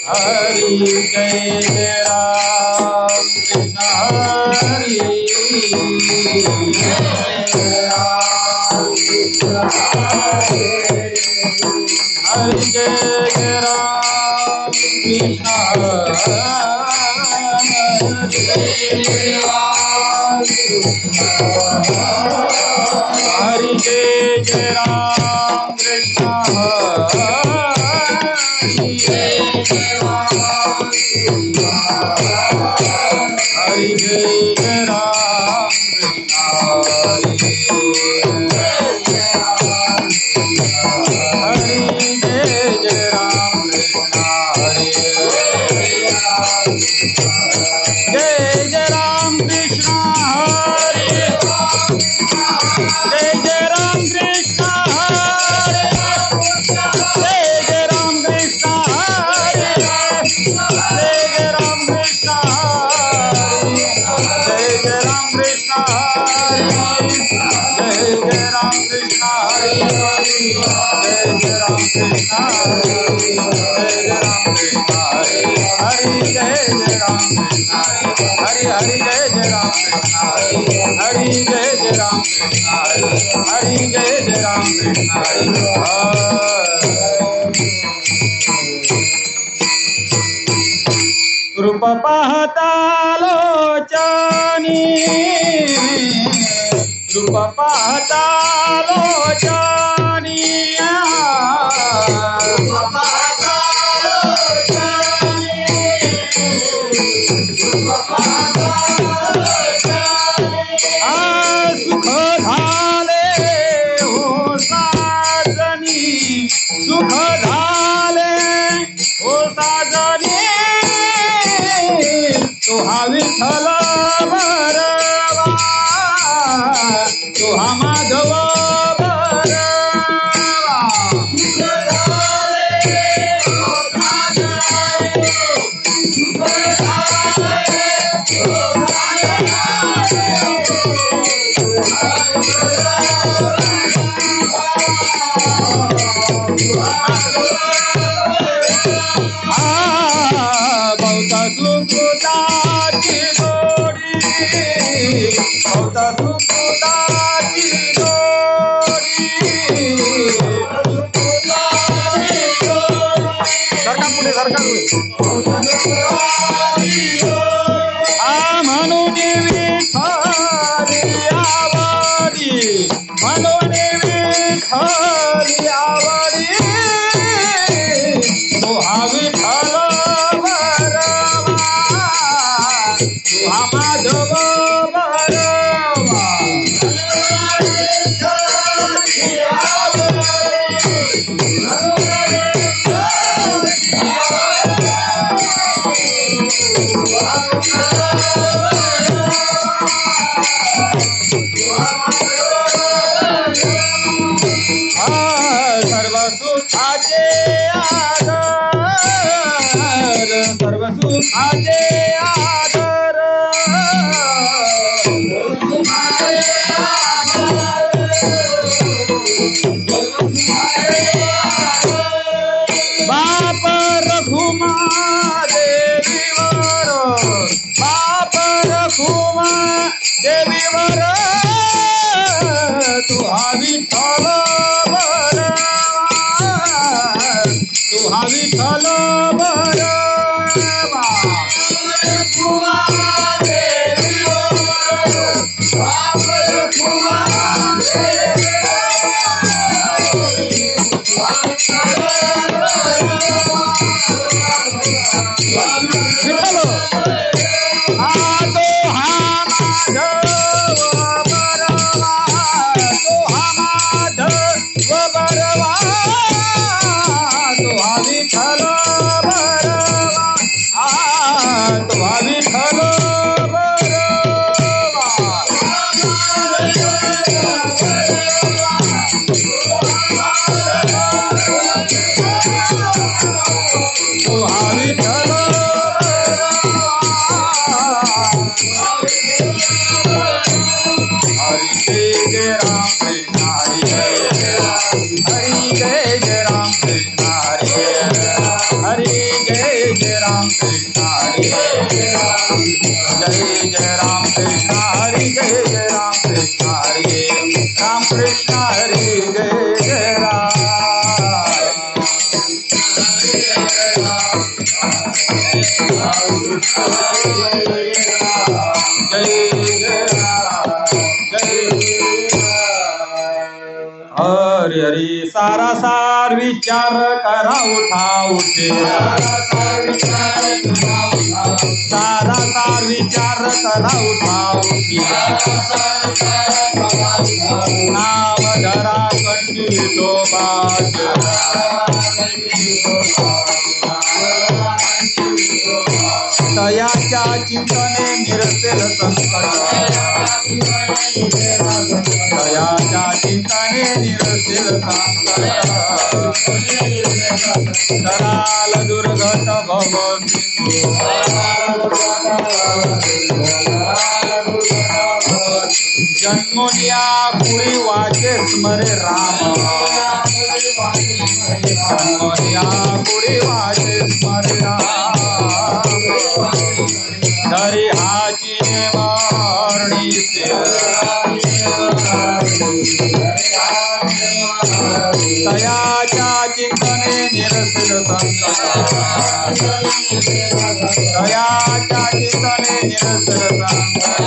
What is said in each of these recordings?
हरि जय जय राम कृष्ण हरि हरि जय जय राम कृष्ण हरि जय जय राम कृष्ण हरि जय जय राम कृष्ण हरि जय जय राम कृष्ण हरि जय जय राम कृष्ण हरि जय जय राम कृष्ण हरि जय जय राम कृष्ण हरि जय जय राम कृष्ण हरि जय जय राम कृष्ण हरि जय जय राम कृष्ण हरि जय जय राम कृष्ण हरि जय जय राम कृष्ण हरि हरि जय जय राम कृष्ण हरि हरि जय जय राम कृष्ण हरि जय जय राम कृष्ण हरि जय जय राम कृष्ण हरि रूप पाहता लोचनी रूप पाहता लोचनी सुख झाले हो साजनी सुख झाले हो साजनी तो हा विठ्ठल बरवा तो हा माधव बरवा बहुता सुखदाची गोडी बहुता सुखदाची गोडी सरकार पुढे सरकार म्हणून विठ्ठली आवडी म्हणून विठ्ठली आवडी तो हा विठ्ठल बरवा तो हा माधव बरवा सर्व सुखाचे आदर सर्व सुखाचे आदर बाप रघुमा देवीवर बाप रघुमा देवीवर तू हा विठ्ठल तू हा विठ्ठल बरवा विठ्ठल हा तो हा माधव बरवा तो हा माधव बरवा तो हा विठ्ठल बरवा तो हा विठ्ठल बरवा तो हा विठ्ठल हरि जय जय राम कृष्ण हरि जय जय राम हरि जय जय राम कृष्ण हरे हरे जय जय राम कृष्ण हरे जय जय राम कृष्ण हरे जय जय राम कृष्ण हरे राम कृष्ण हरे जय जय राम हरि हरि सारा सार विचार करा उठा उठे सारा सार विचार करा उठा उठे नाम धरा कंठी तो बाज तयाच्या चिंतने निरसेल संकट तयाच्या चिंतने निरसेल संकट कराल दुर्घट भव जन्मोनिया पुरी वाचे स्मरे राम जन्मोनिया पुरी वाचे स्मरे राम धरी हाची मारणी तयाच्या चिंतने निरसिल संकट तयाच्या चिंतने निरसिल संकट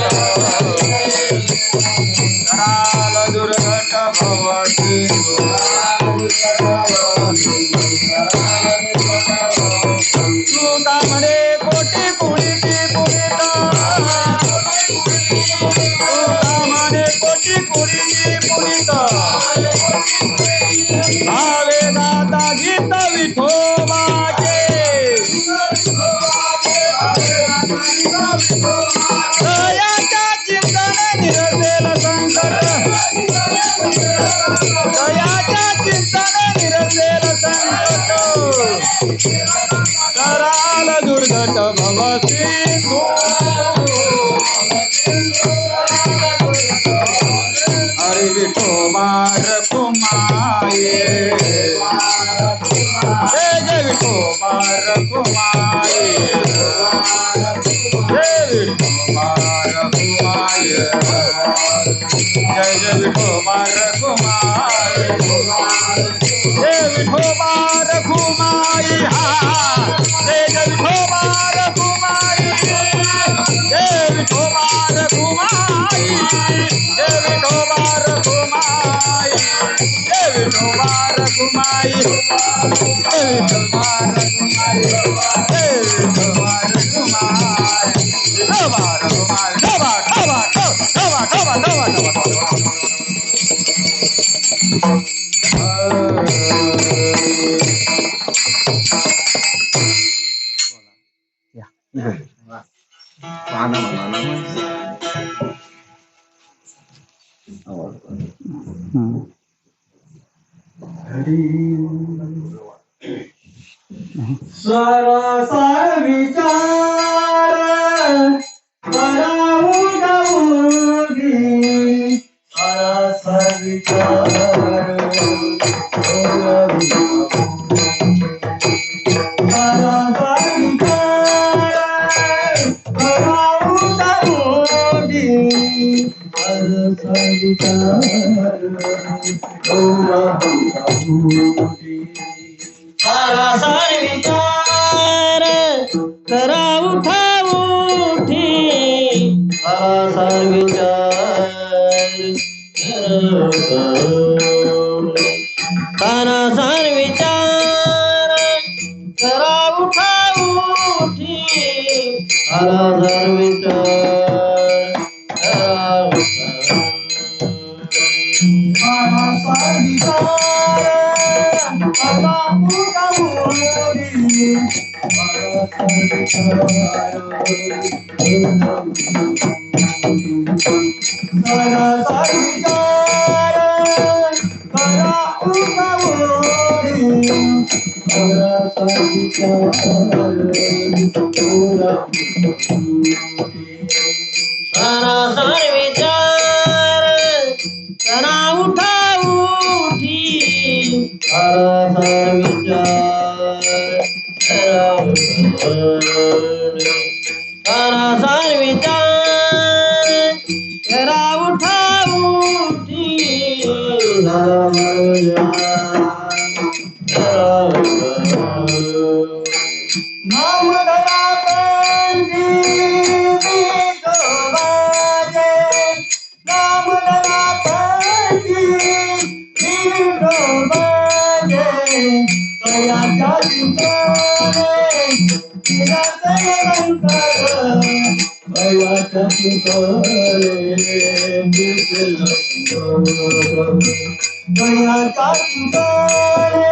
कराल दुर्घट भवती तुका म्हणे कोटी पुढीची पुढीत तुका म्हणे कोटी पुढीची पुढीत भावे दाता गीत विठोबाचे दयाच्या चिंतने निरसेल संकट दयाच्या चिंतने निरसेल संकट कराल दुर्घट भवती हरि विठोबा रखुमाये जय जय विठोबा रखुमाये जय विठोबा रखुमाये जय जय विठोबा रखुमाये जय विठोबा रखुमाई हा जय जय विठोबा रखुमाई जय विठोबा रखुमाई जय विठोबा रखुमाई जय विठोबा रखुमाई जय विठोबा रखुमाई जय विठोबा रखुमाई विठोबा रखुमाई ठोबा ठोबा ठोबा ठोबा ठोबा ठोबा सरसार विचार कराऊ गौरी सरसार विचार सरसार विचार कराऊ गौरी सरसार विचार सारासार विचार करा उठा उठी सारासार विचार सारासार विचार करा उठा उठी सारासार विचार सारासार विचार सारासार विचार करा उठा उठी हर विचार हर विचार करा उठा उठी नाम धरा पंथी विठोबाचे नाम धरा पंथी विठोबाचे तयाच्या चिंतने निरंतर तयाच्या चिंतने तयाच्या चिंतने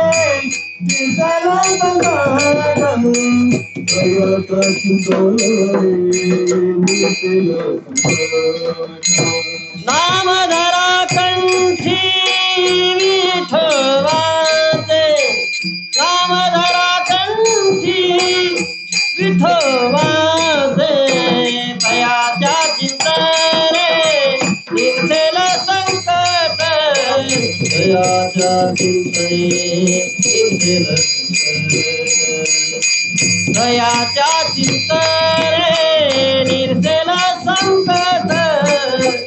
नाम धरा कंठी विठोबाचे नाम धरा कंठी विठोबाचे तयाच्या चिंतने निघेल संकट तयाच्या चिंतने निघेल दयाच्या चिंतने निर्सेल संकट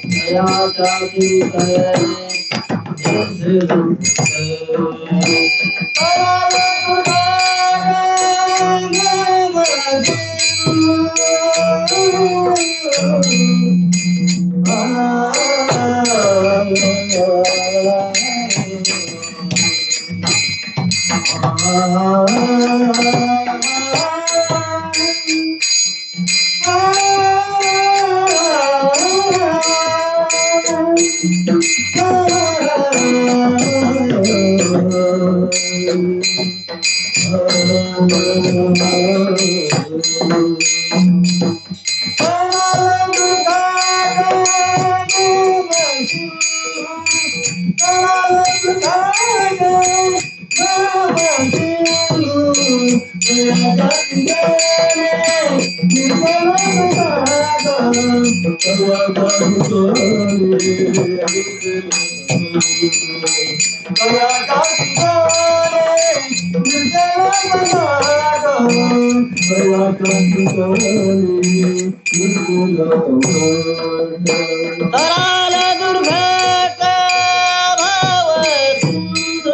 दयाच्या चिंतने निर्सेल तराल दुर्घट भाव तराल दुर्घट भवसिंधु तराल दुर्घट भवसिंधु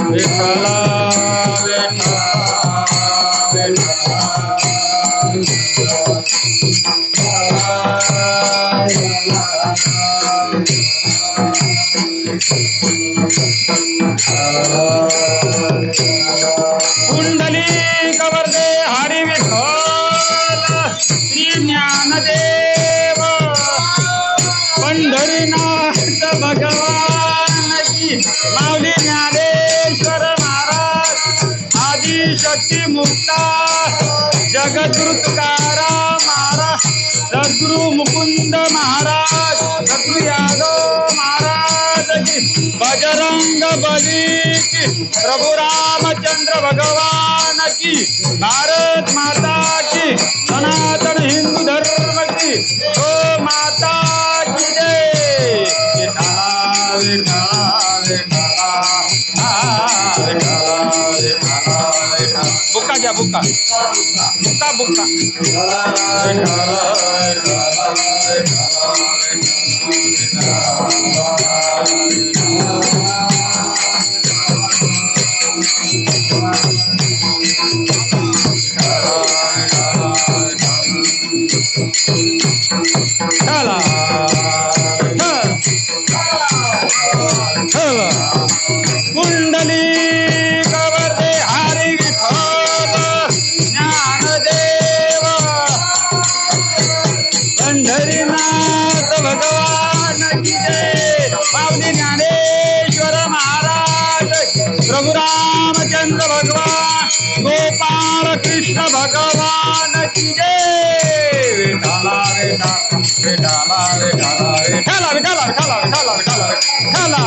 विठ्ठला कुंडलिक वरदे हरी विठ्ठल श्री ज्ञानदेव पंढरीनाथ भगवान की माऊली ज्ञानेश्वर महाराज आदि शक्ती मुक्ता जगद्गुरु तुकाराम महाराज सद्गुरु मुकुंद महाराज सद्गुरु यादव महाराज की बजरंग बली की प्रभु रामचंद्र भगवान की भारत माता की सनातन हिंदू धर्म की गो माता की जय विठ्ठला विठ्ठला विठ्ठला विठ्ठला विठ्ठला विठ्ठला बुक्का घ्या बुक्का बुक्का बुक्का चला कुंडली कवरदे हरी विठ्ठल ज्ञानदेव पंढरीनाथ भगवान की जय माऊली ज्ञानेश्वर महाराज प्रभु रामचंद्र भगवान गोपाल कृष्ण भगवान की जय विठ्ठला विठ्ठला विठ्ठला विठ्ठला विठ्ठला विठ्ठला विठ्ठला विठ्ठला विठ्ठला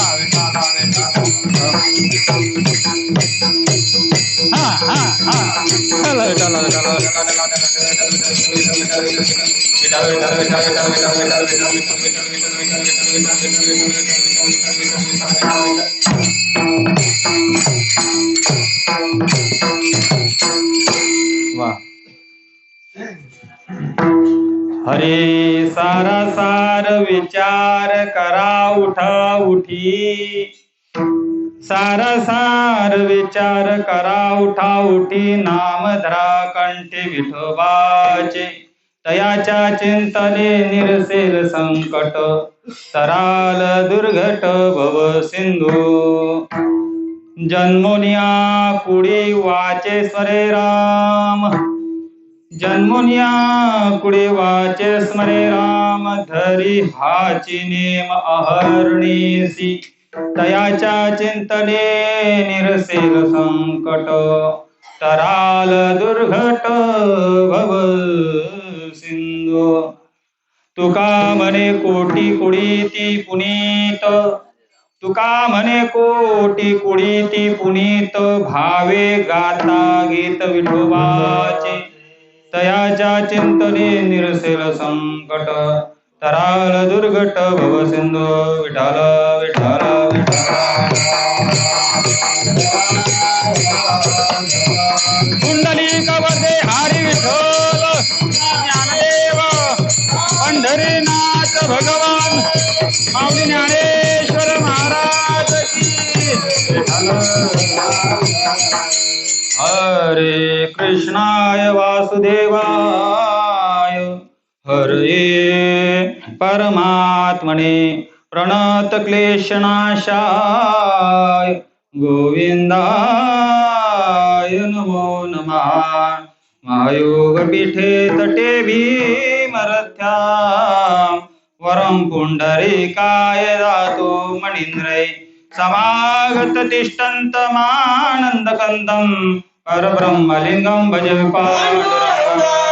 हा हा हा विठ्ठला विठ्ठला विठ्ठला वाह हरे सारा सार विचार करा उठा उठी सारा सार विचार करा उठा उठी नाम धरा कंठी विठोबाचे तयाच्या चिंतने निरसेल संकट तराल दुर्घट भव सिंधू जन्मोनिया कुडी वाचे स्वरे राम जन्मोनिया कुडी वाचे स्मरे राम धरी हाची नेम अहर्णीसी तयाच्या चिंतने निरसेल संकट तराल दुर्घट भव सिंधू तुका म्हणे कोटी कुडी ती पुनीत तुका म्हणे कोटी कुडी ती पुनीत भावे गाता गीत विठोबाचे तयाच्या चिंतने निरसेल संकट तराल दुर्घट भव सिंधू विठ्ठल विठ्ठल कुंडलिक वरदे हरी विठ्ठल ज्ञानदेव पंढरीनाथ भगवान माऊली ज्ञानेश्वर महाराज की हरे कृष्णाय वासुदेवाय हरे परमात्मने प्रणत क्लेशनाशाय गोविंदाय नमो नमः महायोग पीठे तटे भीमरथ्यां वरं पुंडरीकाय दातु मणीन्द्रै समागत तिष्ठन्तमानन्दकन्दं परब्रह्मलिङ्गं भज पाण्डुरङ्गम्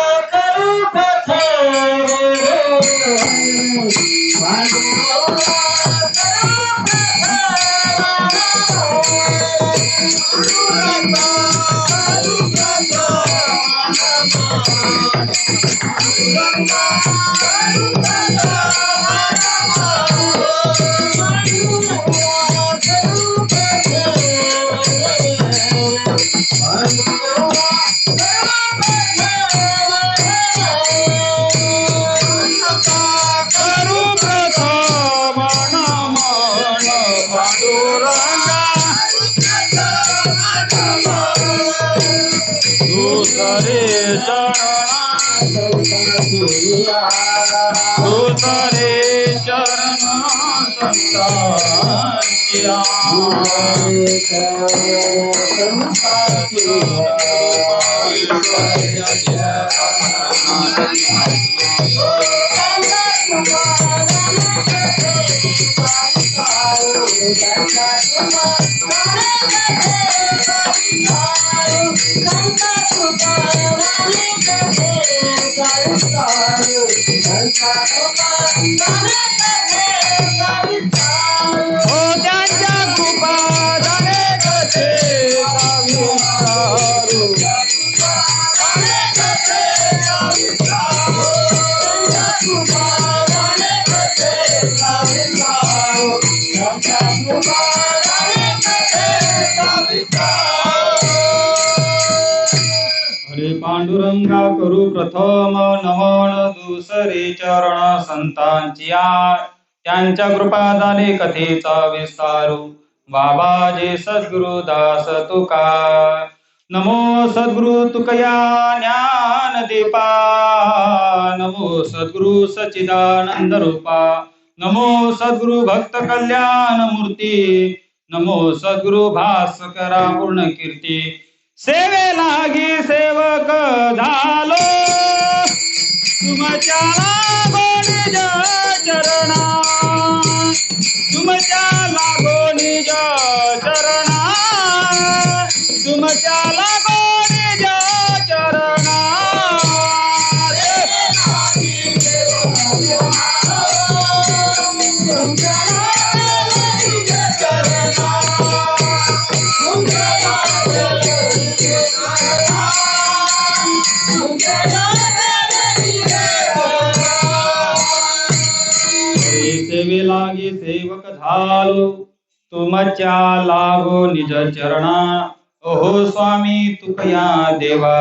चरण संतांची हो त्यांच्या कृपा जाणे कसे विस्तारू हरे पांडुरंगा करू प्रथम नमन दुसरे चरण संतांची त्यांच्या कृपादाने कथेचा विस्तारू बाबाजे सद्गुरु दास तुका नमो सद्गुरु तुकया ज्ञान दीपा नमो सद्गुरु सच्चिदानंद रूपा नमो सद्गुरु भक्त कल्याण मूर्ती नमो सद्गुरु भास्करा पूर्ण कीर्ती सेवे लागी सेवक झालो तुमच्या लागो निज चरणा तुमच्या लागो निज चरणा तुमच्या लागो निज चरणा सेवे लागी सेवक झालो तुमच्या लागो निज चरणा ओहो स्वामी तुकया देवा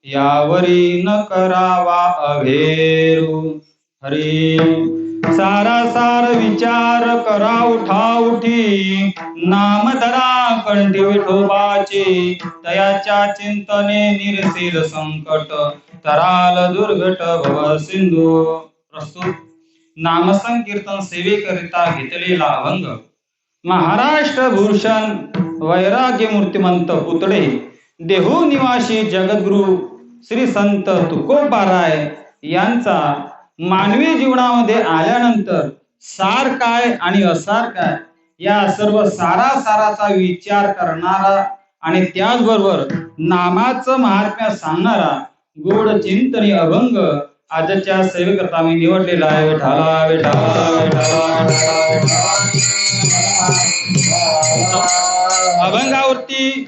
यावरी न करावा अभेरू हरी सारा सार विचार करा उठा उठी नाम धरा कंठी विठोबाचे तयाच्या चिंतने निरसेल संकट तराल दुर्घट भव सिंधू प्रस्तुत नामसंकीर्तन सेवेकरिता घेतलेला अभंग महाराष्ट्र भूषण वैराग्य मूर्तिमंत पुतळे देहू निवासी जगद्गुरु श्री संत तुकोबाराय यांचा मानवी जीवनामध्ये आल्यानंतर सार काय आणि असार काय या सर्व सारासाराचा विचार करणारा आणि त्याचबरोबर नामाचं महात्म्य सांगणारा गोड चिंतनी अभंग आजच्या सेवेकरता मी निवडलेला आहे विठाला विठाला अभंगावरती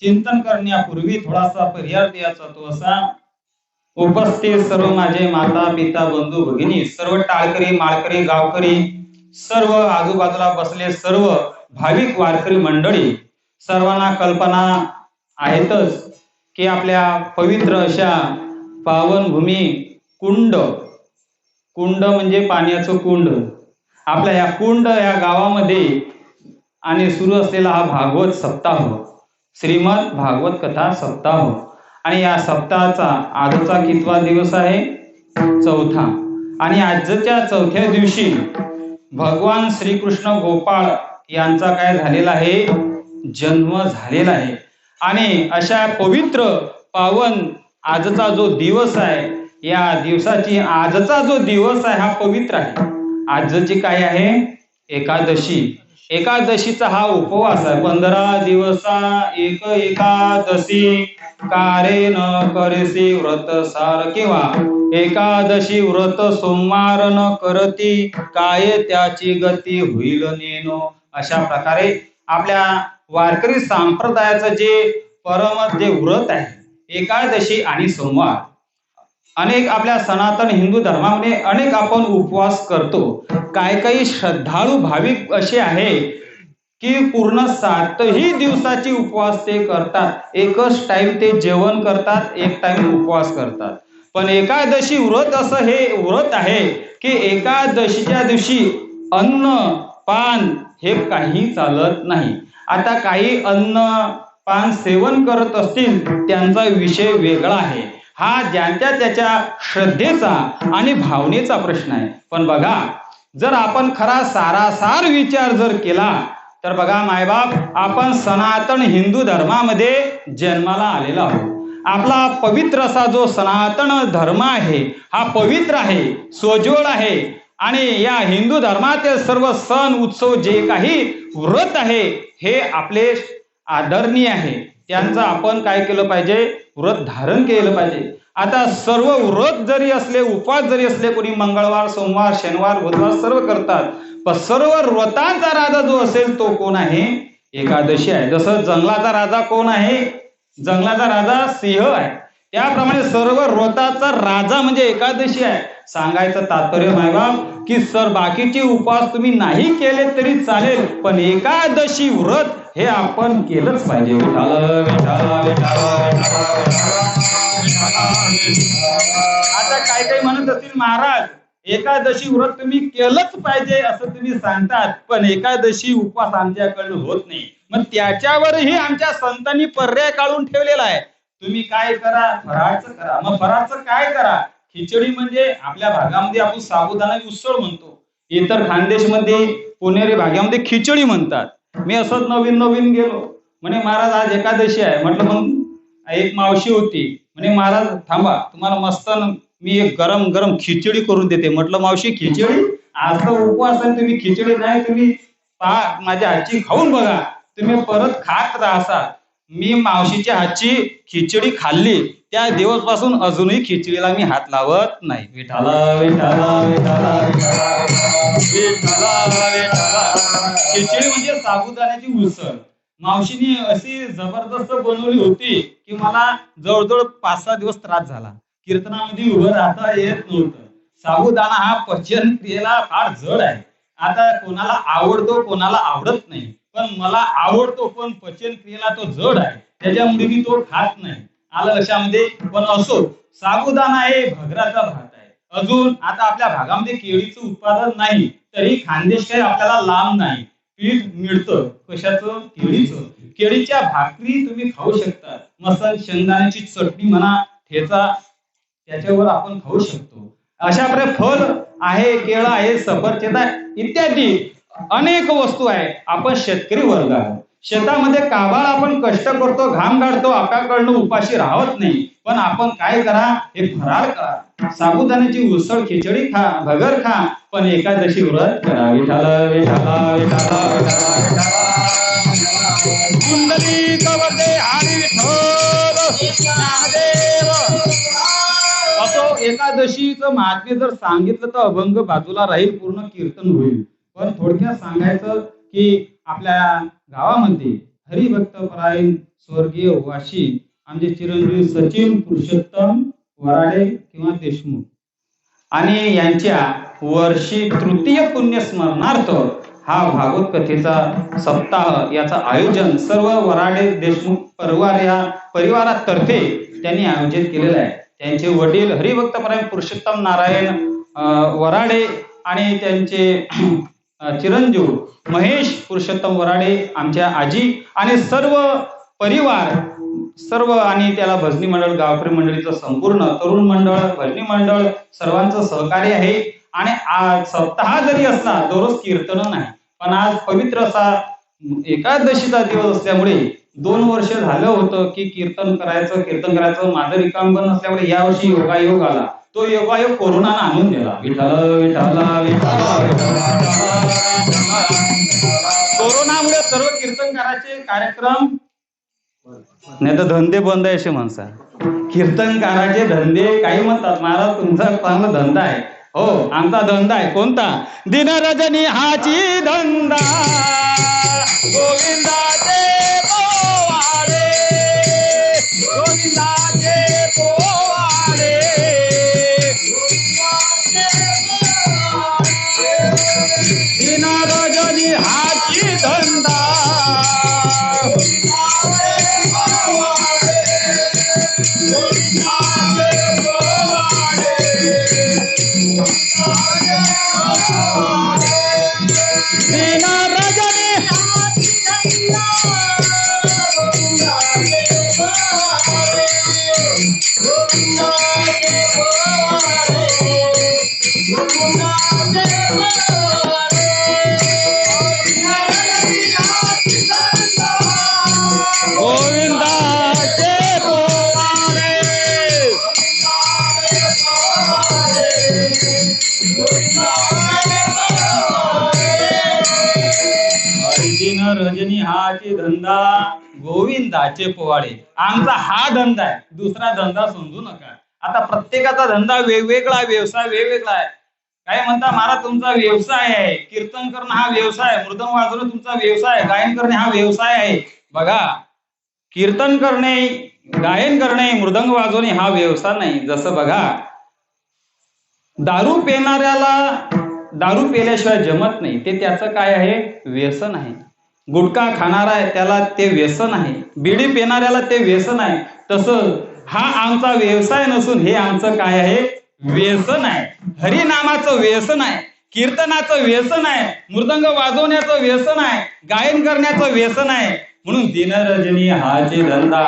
चिंतन करण्यापूर्वी थोडासा पर्याय द्यायचा तो असा उपस्थित सर्व माझे माता पिता बंधू भगिनी सर्व टाळकरी माळकरी गावकरी सर्व आजूबाजूला बसले सर्व भाविक वारकरी मंडळी सर्वांना कल्पना आहेतच की आपल्या पवित्र अशा पावनभूमी कुंड म्हणजे पाण्याचं कुंड आपल्या या कुंड या गावामध्ये आणि सुरू असलेला हा भागवत सप्ताह श्रीमद भागवत कथा सप्ताह आणि या सप्ताहाचा आजचा कितवा दिवस आहे चौथा आणि आजच्या चौथ्या दिवशी भगवान श्रीकृष्ण गोपाळ यांचा काय झालेला आहे जन्म झालेला आहे आणि अशा पवित्र पावन आजचा जो दिवस आहे या दिवसाची आजचा जो दिवस आहे हा पवित्र आहे आजची काय आहे एकादशी एकादशीचा हा उपवास आहे 15 दिवसा एक एकादशी कारे न करेसी व्रत सार किंवा एकादशी व्रत सोमवार न करती काय त्याची गती होईल नेनो अशा प्रकारे आपल्या वारकरी संप्रदायाचं जे परम जे व्रत आहे एकादशी आणि सोमवार अनेक आपल्या सनातन हिंदू धर्मामध्ये अनेक आपण उपवास करतो काही श्रद्धाळू भाविक असे आहे की पूर्ण 7ही दिवसाची उपवास ते करतात एकच टाइम ते जेवण करतात एक टाइम उपवास करतात पण एकादशी व्रत असं हे व्रत आहे की एकादशीच्या दिवशी अन्न पान हे काही चालत नाही आता काही अन्न पान सेवन करत असतील त्यांचा विषय वेगळा आहे हा ज्यांच्या त्याच्या श्रद्धेचा आणि भावनेचा प्रश्न आहे पण बघा जर आपण खरा सारासार विचार जर केला तर बघा मायबाप, आपण सनातन हिंदू धर्मामध्ये जन्माला आलेला आहोत. आपला पवित्र असा जो सनातन धर्म आहे हा पवित्र आहे, सोज्वळ आहे. आणि या हिंदू धर्मातील सर्व सण उत्सव जे काही व्रत आहे हे आपले आदरणीय आहे. त्यांचं आपण काय केलं पाहिजे, व्रत धारण केलं पाहिजे. आता सर्व व्रत जरी असले, उपवास जरी असले, कोणी मंगळवार, सोमवार, शनिवार, बुधवार सर्व करतात, पण सर्व व्रतांचा राजा जो असेल तो कोण आहे, एकादशी आहे. जसं जंगलाचा राजा कोण आहे, जंगलाचा राजा सिंह आहे. त्याप्रमाणे सर्व व्रताचा राजा म्हणजे एकादशी आहे. सांगायचं तात्पर्य मायबाप की सर बाकीचे उपवास तुम्ही नाही केले तरी चालेल, पण एकादशी व्रत हे आपण केलंच पाहिजे. आता काही म्हणत असतील महाराज एकादशी व्रत तुम्ही केलंच पाहिजे असं तुम्ही सांगतात, पण एकादशी उपवास आमच्याकडून होत नाही. मग त्याच्यावरही आमच्या संतांनी पर्याय काढून ठेवलेला आहे. तुम्ही काय करा, फराळचं करा. मग फराळचं काय करा, खिचडी म्हणजे आपल्या भागामध्ये आपण साबुदाणा उसळ म्हणतो, इतर खानदेशमध्ये पुणेरी भागामध्ये खिचडी म्हणतात. मी असंच नवीन नवीन गेलो, म्हणे महाराज आज एकादशी आहे. म्हटलं मग एक मावशी होती, म्हणे महाराज थांबा तुम्हाला मस्त मी एक गरम गरम खिचडी करून देते. म्हटलं मावशी खिचडी, आज तर उपवास आहे, तुम्ही खिचडी नाही, तुम्ही माझ्या हातची खाऊन बघा, तुम्ही परत खात राहा. मी मावशीच्या हातची खिचडी खाल्ली, त्या दिवसपासून अजूनही खिचडीला मी हात लावत नाही. विठाला विठाला विठाला विठाला विठाला. खिचडी म्हणजे साबुदाण्याची उसळ. मावशीने अशी जबरदस्त बनवली होती की मला जवळजवळ 5-6 दिवस त्रास झाला. कीर्तनामध्ये उभं राहता येत नव्हतं. साबुदाणा हा पचन क्रियेला फार जड आहे. आता कोणाला आवडतो कोणाला आवडत नाही, पण मला आवडतो, पण पचन क्रियेला तो जड आहे, त्याच्यामुळे मी तो खात नाही. आलं लक्षामध्ये. पण असो, साबुदाणा हे भगराचा भात आहे. अजून आता आपल्या भागामध्ये केळीचं उत्पादन नाही, तरी खानदेश काही आपल्याला लांब नाही. पीठ मिळतं कशाचं, केळीचं. केळीच्या भाकरी तुम्ही खाऊ शकता. मस्त शेंगदाण्याची चटणी म्हणा, ठेचा, त्याच्यावर आपण खाऊ शकतो. अशा प्रकारे फळ आहे, केळं आहे, सफरचंद आहे, इत्यादी अनेक वस्तू आहे. आपण शेतकरी वर्ग आहोत. शेतामध्ये काबाड आपण कष्ट करतो, घाम काढतो, आपल्याकडनं उपाशी राहत नाही. पण आपण काय करा, हे फराळ करा, साबुदाण्याची उसळ खिचडी खा, भगर खा, पण एकादशी व्रत करा. विठाला विठाला विठाला कुंडली कवरदे हरी विठ्ठल ज्ञानदेव. असो, एकादशीचं महात्म्य जर सांगितलं तर अभंग बाजूला राहील, पूर्ण कीर्तन होईल. पण थोडक्यात सांगायचं की आपल्या गावामध्ये हरिभक्तपरायण स्वर्गीय वाशी आमचे चिरंजीव सचिन पुरुषोत्तम वराडे किंवा देशमुख आणि यांच्या वर्षी तृतीय पुण्यस्मरणार्थ हा भागवत कथेचा सप्ताह याचा आयोजन सर्व वराडे देशमुख परिवारातर्फे त्यांनी आयोजित केलेलं आहे. त्यांचे वडील हरिभक्तपरायण पुरुषोत्तम नारायण वराडे आणि त्यांचे चिरंजीव महेश पुरुषोत्तम वराडे, आमच्या आजी आणि सर्व परिवार सर्व, आणि त्याला भजनी मंडळ, गावकरी मंडळीचं संपूर्ण तरुण मंडळ, भजनी मंडळ सर्वांचं सहकार्य आहे. आणि आज सप्ताह जरी असला, दररोज कीर्तन नाही, पण आज पवित्र असा एकादशीचा दिवस असल्यामुळे 2 वर्ष झालं होतं की कीर्तन करायचं. माझं रिकामपण असल्यामुळे यावर्षी योगायोग आला. तो योगायोग कोरोनानं आणून दिला. विठाला विठाला विठाला. कोरोनामुळे सर्व कीर्तनकाराचे कार्यक्रम नाही तर धंदे बंद आहे असे म्हणतात. कीर्तनकाराचे धंदे, काही म्हणतात महाराज तुमचा चांगला धंदा आहे. हो, आमचा धंदा आहे. कोणता? दिन रजनी हाची धंदा, गोविंदाचे पोवाडे, गोविंदाचे पोवाडे, दिन रजनी हाची धंदा, दिन रजनी धंदा गोविंदाचे पोवाडे. आमचा हा धंदा आहे, दुसरा धंदा समजू नका. आता प्रत्येकाचा धंदा वेगवेगळा, व्यवसाय वेगवेगळा आहे. काय म्हणता महाराज तुमचा व्यवसाय आहे, कीर्तन करणं हा व्यवसाय, मृदंग वाजवणं तुमचा व्यवसाय, गायन करणे हा व्यवसाय आहे. बघा, कीर्तन करणे, गायन करणे, मृदंग वाजवणे हा व्यवसाय नाही. जसं बघा, दारू पिणाऱ्याला दारू पेल्याशिवाय जमत नाही, ते त्याचं काय आहे, व्यसन आहे. गुटखा खाणारा आहे त्याला ते व्यसन आहे, बिडी पिणाऱ्याला ते व्यसन आहे. तसं हा आमचा व्यवसाय नसून हे आमचं काय आहे, व्यसन आहे. हरिनामाचं व्यसन आहे, कीर्तनाचं व्यसन आहे, मृदंग वाजवण्याचं व्यसन आहे, गायन करण्याचं व्यसन आहे. म्हणून दिनरजनी हाचे धंदा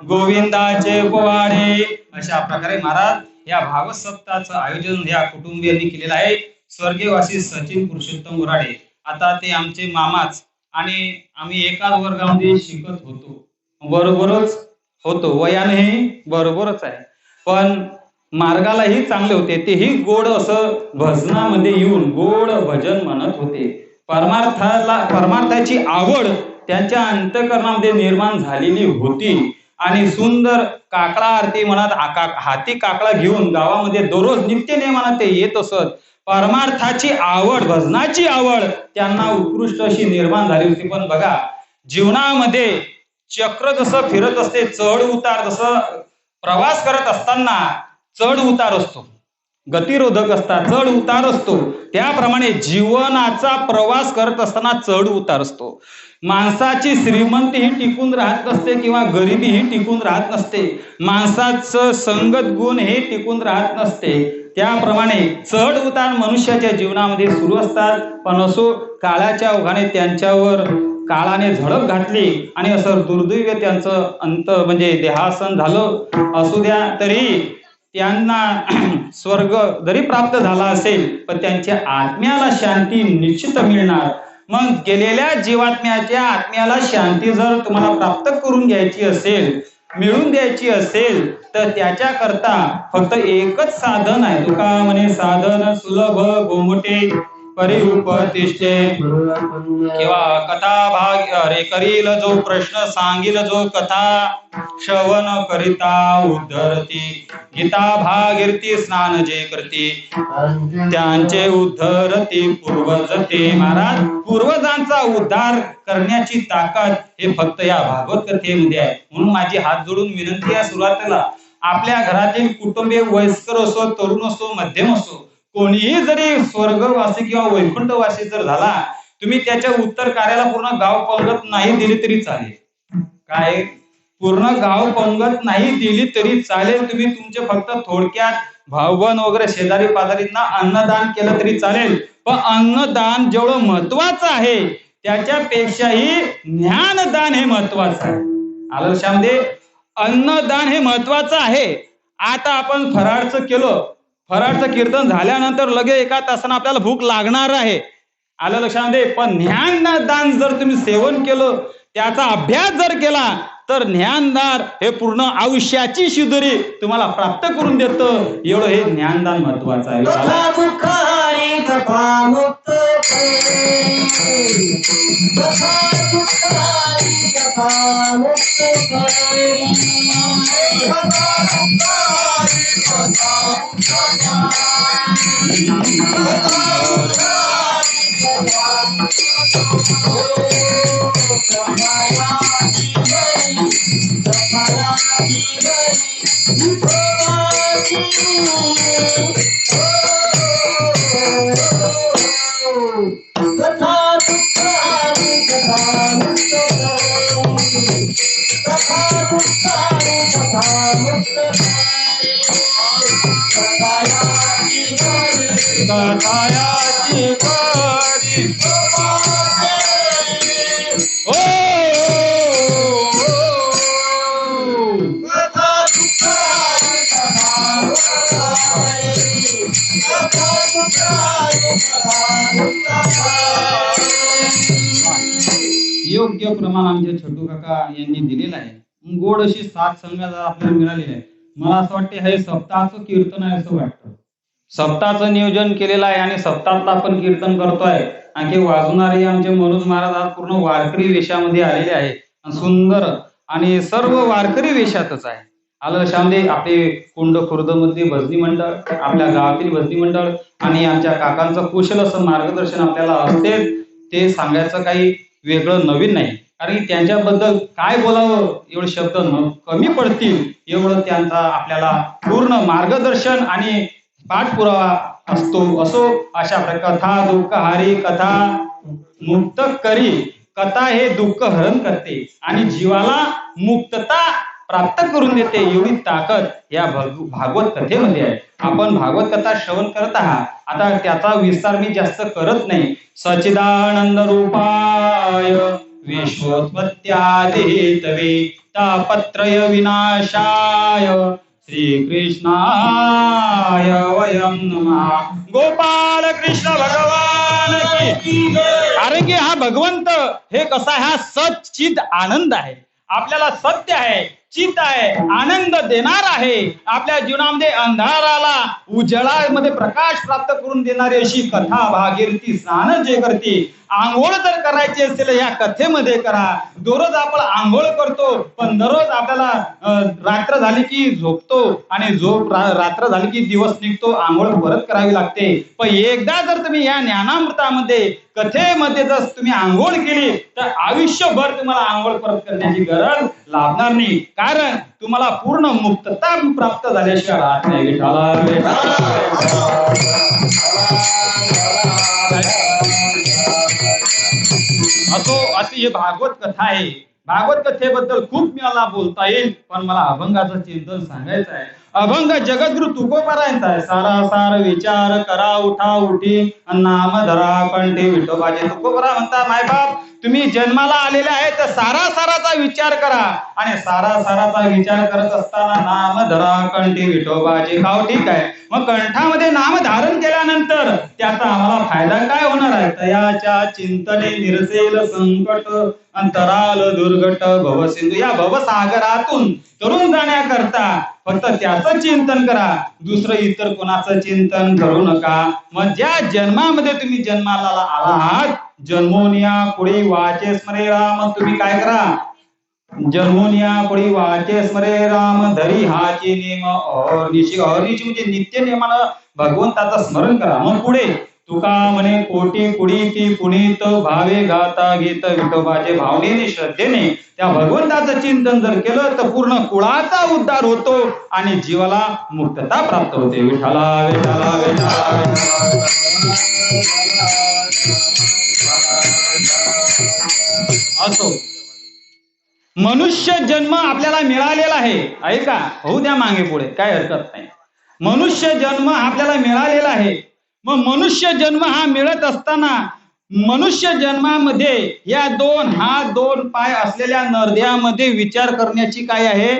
गोविंदाचे पोवाडे. अशा प्रकारे महाराज या भागवत सप्ताहाचं आयोजन या कुटुंबियांनी केलेलं आहे. स्वर्गीयवासी सचिन पुरुषोत्तम उराडे, आता ते आमचे मामाच, आणि आम्ही एकाच वर्गामध्ये शिकत होतो, बरोबरच होतो, वयानेही बरोबरच आहे, पण मार्गालाही चांगले होते. तेही गोड असं भजनामध्ये येऊन गोड भजन म्हणत होते. परमार्थाची आवड त्यांच्या अंतःकरणामध्ये निर्माण झालेली होती. आणि सुंदर काकडा आरती म्हणत हाती काकडा घेऊन गावामध्ये दररोज नित्य नेमानं ते येत असत. परमार्थाची आवड, भजनाची आवड त्यांना उत्कृष्ट अशी निर्माण झाली होती. पण बघा, जीवनामध्ये चक्र जसं फिरत असते, चढ उतार, जसं प्रवास करत असताना चढ उतार असतो, गतिरोधक असतात, चढ उतार असतो, त्याप्रमाणे जीवनाचा प्रवास करत असताना चढ उतार असतो. माणसाची श्रीमंती ही टिकून राहत नसते किंवा गरिबी ही टिकून राहत नसते, माणसाचं संगत गुण हे टिकून राहत नसते. त्याप्रमाणे चढ उतार मनुष्याच्या जीवनामध्ये सुरू असतात. पण असो, काळाच्या ओघाने त्यांच्यावर काळाने झडप घातली आणि असं दुर्दैव त्यांचं अंत म्हणजे देहासन झालं असू द्या, तरी त्यांना स्वर्ग जरी प्राप्त झाला असेल पण त्यांच्या आत्म्याला शांती निश्चित मिळणार. मग गेलेल्या जीवात्म्याच्या आत्म्याला शांती जर तुम्हाला प्राप्त करून घ्यायची असेल, मिळून द्यायची असेल, तर त्याच्या करता फक्त एकच साधन आहे. तुका म्हणे साधन सुलभ गोमटे परिउपतिष्ठे, किंवा कथा भाग अरे करील जो प्रश्न सांगील जो कथा श्रवण करिता उद्धरती, गीता भागीरथी स्नान जे करती त्यांचे उद्धरती पूर्वज ते. महाराज, पूर्वजांचा उद्धार करण्याची ताकद हे फक्त या भागवत कथेमध्ये आहे. म्हणून माझी हात जोडून विनंती आहे सुरुवातीला, आपल्या घरातील कुटुंबीय वयस्कर असो, तरुण असो, मध्यम असो, कोणीही जरी स्वर्गवासी किंवा वैकुंठवासी जर झाला, तुम्ही त्याच्या उत्तर कार्याला पूर्ण गाव पंगत नाही दिली तरी चालेल. काय, पूर्ण गाव पंगत नाही दिली तरी चालेल, तुम्ही तुमचे फक्त थोडक्यात भावबंद वगैरे शेजारी पाजारींना अन्नदान केलं तरी चालेल. पण अन्नदान जेवढं महत्वाचं आहे त्याच्यापेक्षाही ज्ञानदान हे महत्वाचं आहे. आलं लक्षामध्ये, अन्नदान हे महत्वाचं आहे. आता आपण फराळचं केलं, फराळचं कीर्तन झाल्यानंतर लगे एका तासानं आपल्याला भूक लागणार आहे, आलं लक्षामध्ये. पण ज्ञानदान जर तुम्ही सेवन केलं, त्याचा अभ्यास जर केला, तर ज्ञानदान हे पूर्ण आयुष्याची शिदोरी तुम्हाला प्राप्त करून देतं. एवढं हे ज्ञानदान महत्वाचं आहे. योग्य प्रमाण आमचे छोटू काका यांनी दिलेलं आहे. गोड अशी साथ संगत आपल्याला मिळालेली आहे. मला असं वाटतं हे सप्ताहाचं कीर्तन आहे असं वाटतं. सप्ताहाचं नियोजन केलेलं आहे आणि सप्ताहातलं आपण कीर्तन करतोय. आणखी वाजवणारे आमचे मनोज महाराज आज पूर्ण वारकरी वेशामध्ये आलेले आहे. सुंदर आणि सर्व वारकरी वेशातच आहे. आलं लक्षामध्ये आपले कुंड खुर्द मध्ये भजनी मंडळ, आपल्या गावातील भजनी मंडळ आणि आमच्या काकांचं कुशल असं मार्गदर्शन आपल्याला असते. ते सांगायचं काही वेगळं नवीन नाही, कारण की त्यांच्याबद्दल काय बोलावं एवढे शब्द कमी पडतील एवढं त्यांचा आपल्याला पूर्ण मार्गदर्शन आणि पाठपुरावा असतो. असो अशा प्रकार कथा दुःख हारी कथा मुक्त करी. कथा हे दुःख हरण करते आणि जीवाला मुक्तता प्राप्त करून देते, एवढी ताकद या भागवत कथेमध्ये आहे. आपण भागवत कथा श्रवण करत आहात. आता त्याचा विस्तार मी जास्त करत नाही. सच्चिदानंद रूपाय विश्वोत्पत्त्यादिहेतवे तापत्रय विनाशाय श्रीकृष्णाय वयं नमः. गोपाल कृष्ण भगवान की. कारण की हा भगवंत हे कसा, हा सच्चिद आनंद आहे. आपल्याला सत्य आहे, चित आहे, आनंद देणार आहे. आपल्या जीवनामध्ये अंधाराला उजळामध्ये प्रकाश प्राप्त करून देणारी अशी कथा भागीरथी स्नान जे करते. आंघोळ जर करायची असेल या कथेमध्ये करा. दररोज आपण आंघोळ करतो, पण दररोज आपल्याला रात्र झाली की झोपतो आणि रात्र झाली की दिवस निघतो, आंघोळ परत करावी लागते. पण एकदा जर तुम्ही या ज्ञानामृतामध्ये कथेमध्ये जर तुम्ही आंघोळ केली तर आयुष्यभर तुम्हाला आंघोळ परत करण्याची गरज लागणार नाही, कारण तुम्हाला पूर्ण मुक्तता प्राप्त झाल्याशिवाय राहत नाही. असो अशी ही भागवत कथा आहे. भागवत कथेबद्दल खूप मला बोलता येईल, पण मला अभंगाचं चिंतन सांगायचं आहे. अभंग जगद्गुरु तुकोबारायांचा आहे. सारा सार विचार करा उठा उठी नाम धरा कंठी विठोबाचे. तुकोबारा म्हणतात, मायबाप तुम्ही जन्माला आलेले आहे तर सारा साराचा विचार करा, आणि सारा साराचा विचार करत असताना नाम धरा कंठी विठोबाचे. खाव ठीक आहे, मग कंठामध्ये नाम धारण केल्यानंतर त्याचा आम्हाला फायदा काय होणार आहे? तयाच्या चिंतने निरसेल संकट अंतराल दुर्घट भवसिंधू. या भवसागरातून तरुण जाण्याकरता फक्त त्याचं चिंतन करा, दुसरं इतर कोणाचं चिंतन करू नका. मग ज्या जन्मामध्ये तुम्ही जन्माला आला आहात, जन्मोनिया पुढे वाचे स्मरे राम. तुम्ही काय करा? जन्मोनिया पुढे वाचे स्मरे राम धरी हाची नेम अहर्निशी. अहर्निशी म्हणजे नित्य नेमानं भगवंताचं स्मरण करा. मग पुढे तुका म्हणे कोटी कुडी ती पुनीत भावे गाता गीत विठोबाचे. भावनेने श्रद्धेने त्या भगवंताचं चिंतन जर केलं तर पूर्ण कुळाचा उद्धार होतो आणि जीवाला मुक्तता प्राप्त होते. विठ्ठला विठ्ठला विठ्ठला. असो मनुष्य जन्म आपल्याला मिळालेला आहे. ऐका, होऊ द्या मागे पुढे, काय हरकत नाही. मनुष्य जन्म आपल्याला मिळालेला आहे. मग मनुष्य जन्म हा मिळत असताना मनुष्य जन्मामध्ये या दोन हात दोन पाय असलेल्या नरदेहामध्ये विचार करण्याची काय आहे?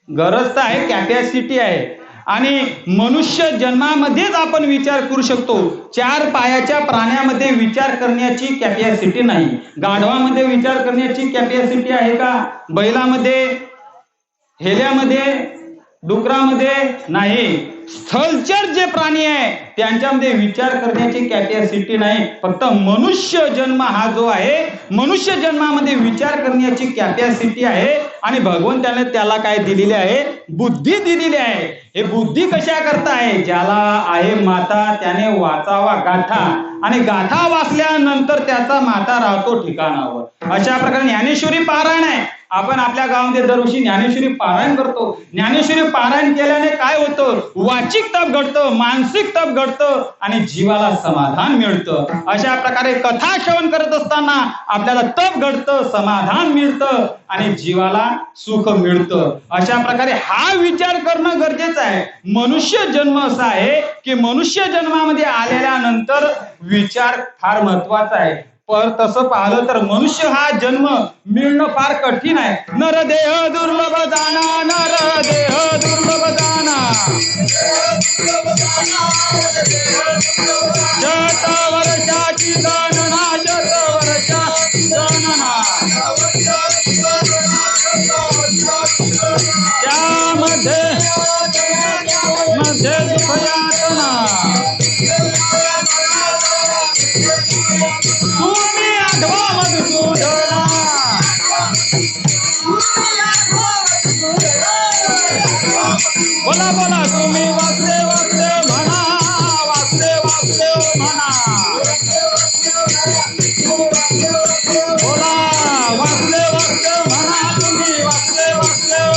गरज तर आहे, कॅपॅसिटी आहे. आणि मनुष्य जन्मामध्येच आपण विचार करू शकतो. चार पायाच्या प्राण्यामध्ये विचार करण्याची कॅपॅसिटी नाही. गाढवामध्ये विचार करण्याची कॅपॅसिटी आहे का? बैलामध्ये, हेल्यामध्ये, डुकरामध्ये नाही. स्थलचर जे प्राणी आहे त्यांच्यामध्ये विचार करण्याची कॅपॅसिटी नाही. फक्त मनुष्य जन्म हा जो आहे, मनुष्य जन्मामध्ये विचार करण्याची कॅपॅसिटी आहे. आणि भगवंताने त्याला काय दिलेली आहे? बुद्धी दिलेली आहे. हे बुद्धी कशा करता आहे? ज्याला आहे माता त्याने वाचावा गाथा, आणि गाथा वाचल्यानंतर त्याचा माता राहतो ठिकाणावर. अशा प्रकारे ज्ञानेश्वरी पारायण आहे. आपण आपल्या गावामध्ये दरवर्षी ज्ञानेश्वरी पारायण करतो. ज्ञानेश्वरी पारायण केल्याने काय होतं? वाचिक तप घडतं, मानसिक तप घडतं आणि जीवाला समाधान मिळतं. अशा प्रकारे कथा श्रवण करत असताना आपल्याला तप घडतं, समाधान मिळतं आणि जीवाला सुख मिळतं. अशा प्रकारे हा विचार करणं गरजेचं आहे. मनुष्य जन्म असा आहे की मनुष्य जन्मामध्ये आलेल्यानंतर विचार फार महत्वाचा आहे. पर तसं पाहिलं तर मनुष्य हा जन्म मिळणं फार कठीण आहे. नरदेह दुर्लभ जाना, नरदेह दुर्लभ जाना, शत वर्षाची गणना, शत वर्षाची गणना, त्यामध्ये मध्ये दुःख यातना. तुम्ही आठवा मधुसूदना बोला बोला तुम्ही वासुदेव वासुदेव म्हणा वासुदेव वासुदेव म्हणा बोला वासुदेव वासुदेव म्हणा तुम्ही वासुदेव वासुदेव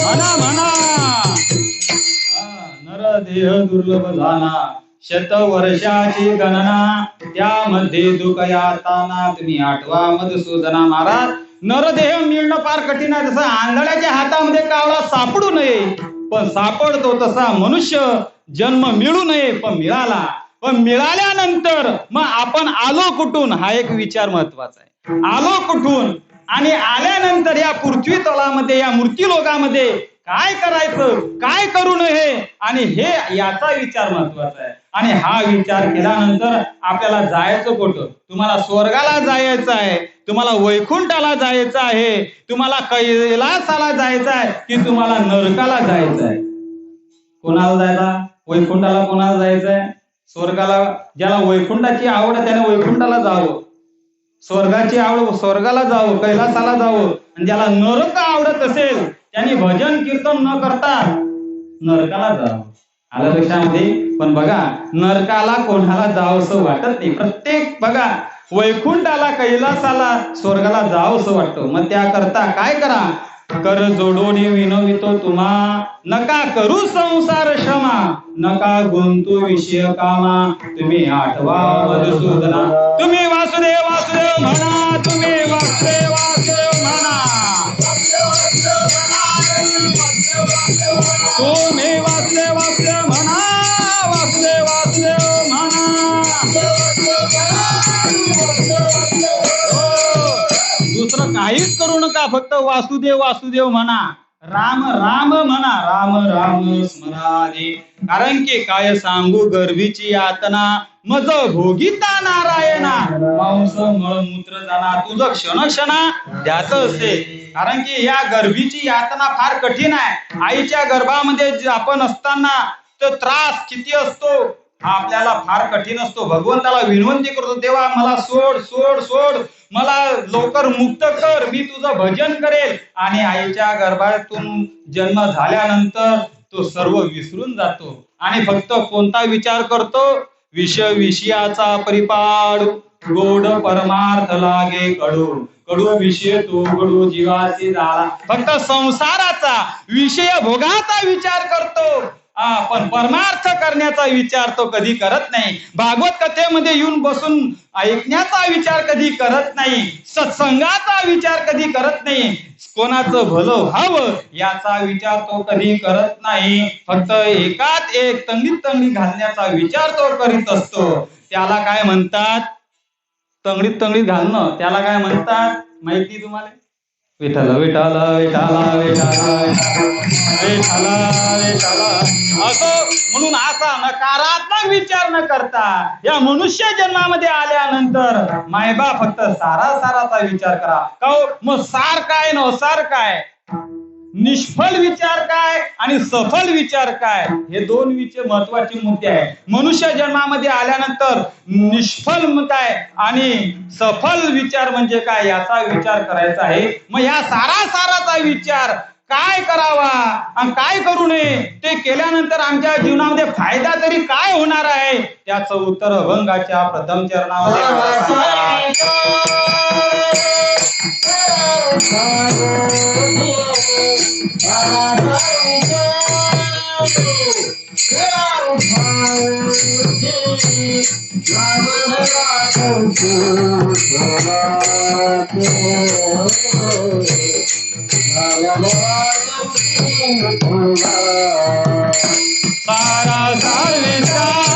म्हणा म्हणा नरदेह दुर्लभ झाला शतवर्षाची गणना त्यामध्ये दुःख यातना तुम्ही आठवा मधुसूदना महाराज नरदेह मिळणं फार कठीण आहे. जसं आंधळ्याच्या हातामध्ये कावळा सापडू नये पण सापडतो तसा मनुष्य जन्म मिळू नये पण मिळाला. पण मिळाल्यानंतर मग आपण आलो कुठून हा एक विचार महत्वाचा आहे. आलो कुठून आणि आल्यानंतर या पृथ्वी तलामध्ये या मूर्ती लोकामध्ये काय करायचं काय करू नये आणि हे याचा विचार महत्वाचा आहे. आणि हा विचार केल्यानंतर आपल्याला जायचं कुठं. तुम्हाला स्वर्गाला जायचं आहे तुम्हाला वैकुंठाला जायचं आहे तुम्हाला कैलासाला जायचं आहे की तुम्हाला नरकाला जायचं आहे. कोणाला जायचा वैकुंठाला कोणाला जायचं आहे स्वर्गाला. ज्याला वैकुंठाची आवड आहे त्याने वैकुंठाला जावं स्वर्गाची आवड स्वर्गाला जावं कैलासाला जावं. आणि ज्याला नरक आवडत असेल त्यांनी भजन कीर्तन न करता नरकाला जावं. आलं लक्षामध्ये. पण बघा नरकाला कोणाला जावंसं वाटत नाही. प्रत्येक बघा वैकुंठाला कैलासाला स्वर्गाला जावंसं वाटतं. मग त्याकरता काय करा कर जोडोनी विनवितो तुम्हा नका करू संसार क्षमा नका गुंतू विषय कामा तुम्ही आठवा मधुसूदना तुम्ही वासुदेव वासुदेव म्हणा तुम्ही वासुदेव वासुदेव म्हणा तुम्ही वासुदेव वासुदेव म्हणा वासुदेव वासुदेव म्हणा. दुसरं काहीच करू नका फक्त वासुदेव वासुदेव म्हणा राम राम म्हणा राम राम स्मरादे. कारण की काय सांगू गर्भीची यातना मज भोगिता नारायणा मांस मळमूत्र जाना तुझं क्षण क्षणा द्याच असे. कारण की या गर्भीची यातना फार कठीण आहे. आईच्या गर्भामध्ये आपण असताना तो त्रास किती असतो हा आपल्याला फार कठीण असतो. भगवंताला विनवंती करतो देवा मला सोड सोड सोड मला लवकर मुक्त कर मी तुझं भजन करेल. आणि आईच्या गर्भातून जन्म झाल्यानंतर तो सर्व विसरून जातो आणि फक्त कोणता विचार करतो विषयाचा परिपाड गोड परमार्थ लागे कडू कडू विषय तो कडू जीवाचे झाला. फक्त संसाराचा विषय भोगाचा विचार करतो पण परमार्थ करण्याचा विचार तो कधी करत नाही. भागवत कथेमध्ये येऊन बसून ऐकण्याचा विचार कधी करत नाही. सत्संगाचा विचार कधी करत नाही. कोणाचं भलं व्हावं याचा विचार तो कधी करत नाही. फक्त एकात एक तंगडीत तंगडी घालण्याचा विचार तो करीत असतो. त्याला काय म्हणतात तंगडीत तंगडीत घालणं त्याला काय म्हणतात माहिती तुम्हाला विठ्ठल विठ्ठल विठ्ठल विठ्ठल विठ्ठल विठ्ठल असं म्हणून असा नकारात्मक विचार न करता या मनुष्य जन्मामध्ये आल्यानंतर मायबा फक्त सारा साराचा विचार करा. का मग सार काय न सार काय निष्फल विचार काय आणि सफल विचार काय हे दोन विषय महत्वाचे मुद्दे आहेत. मनुष्य जन्मामध्ये आल्यानंतर निष्फल काय आणि सफल विचार म्हणजे काय याचा विचार करायचा आहे. मग या सारा साराचा विचार काय करावा आणि काय करू नये ते केल्यानंतर आमच्या जीवनामध्ये फायदा तरी काय होणार आहे त्याचं उत्तर अभंगाच्या प्रथम चरणामध्ये सारा सार विचार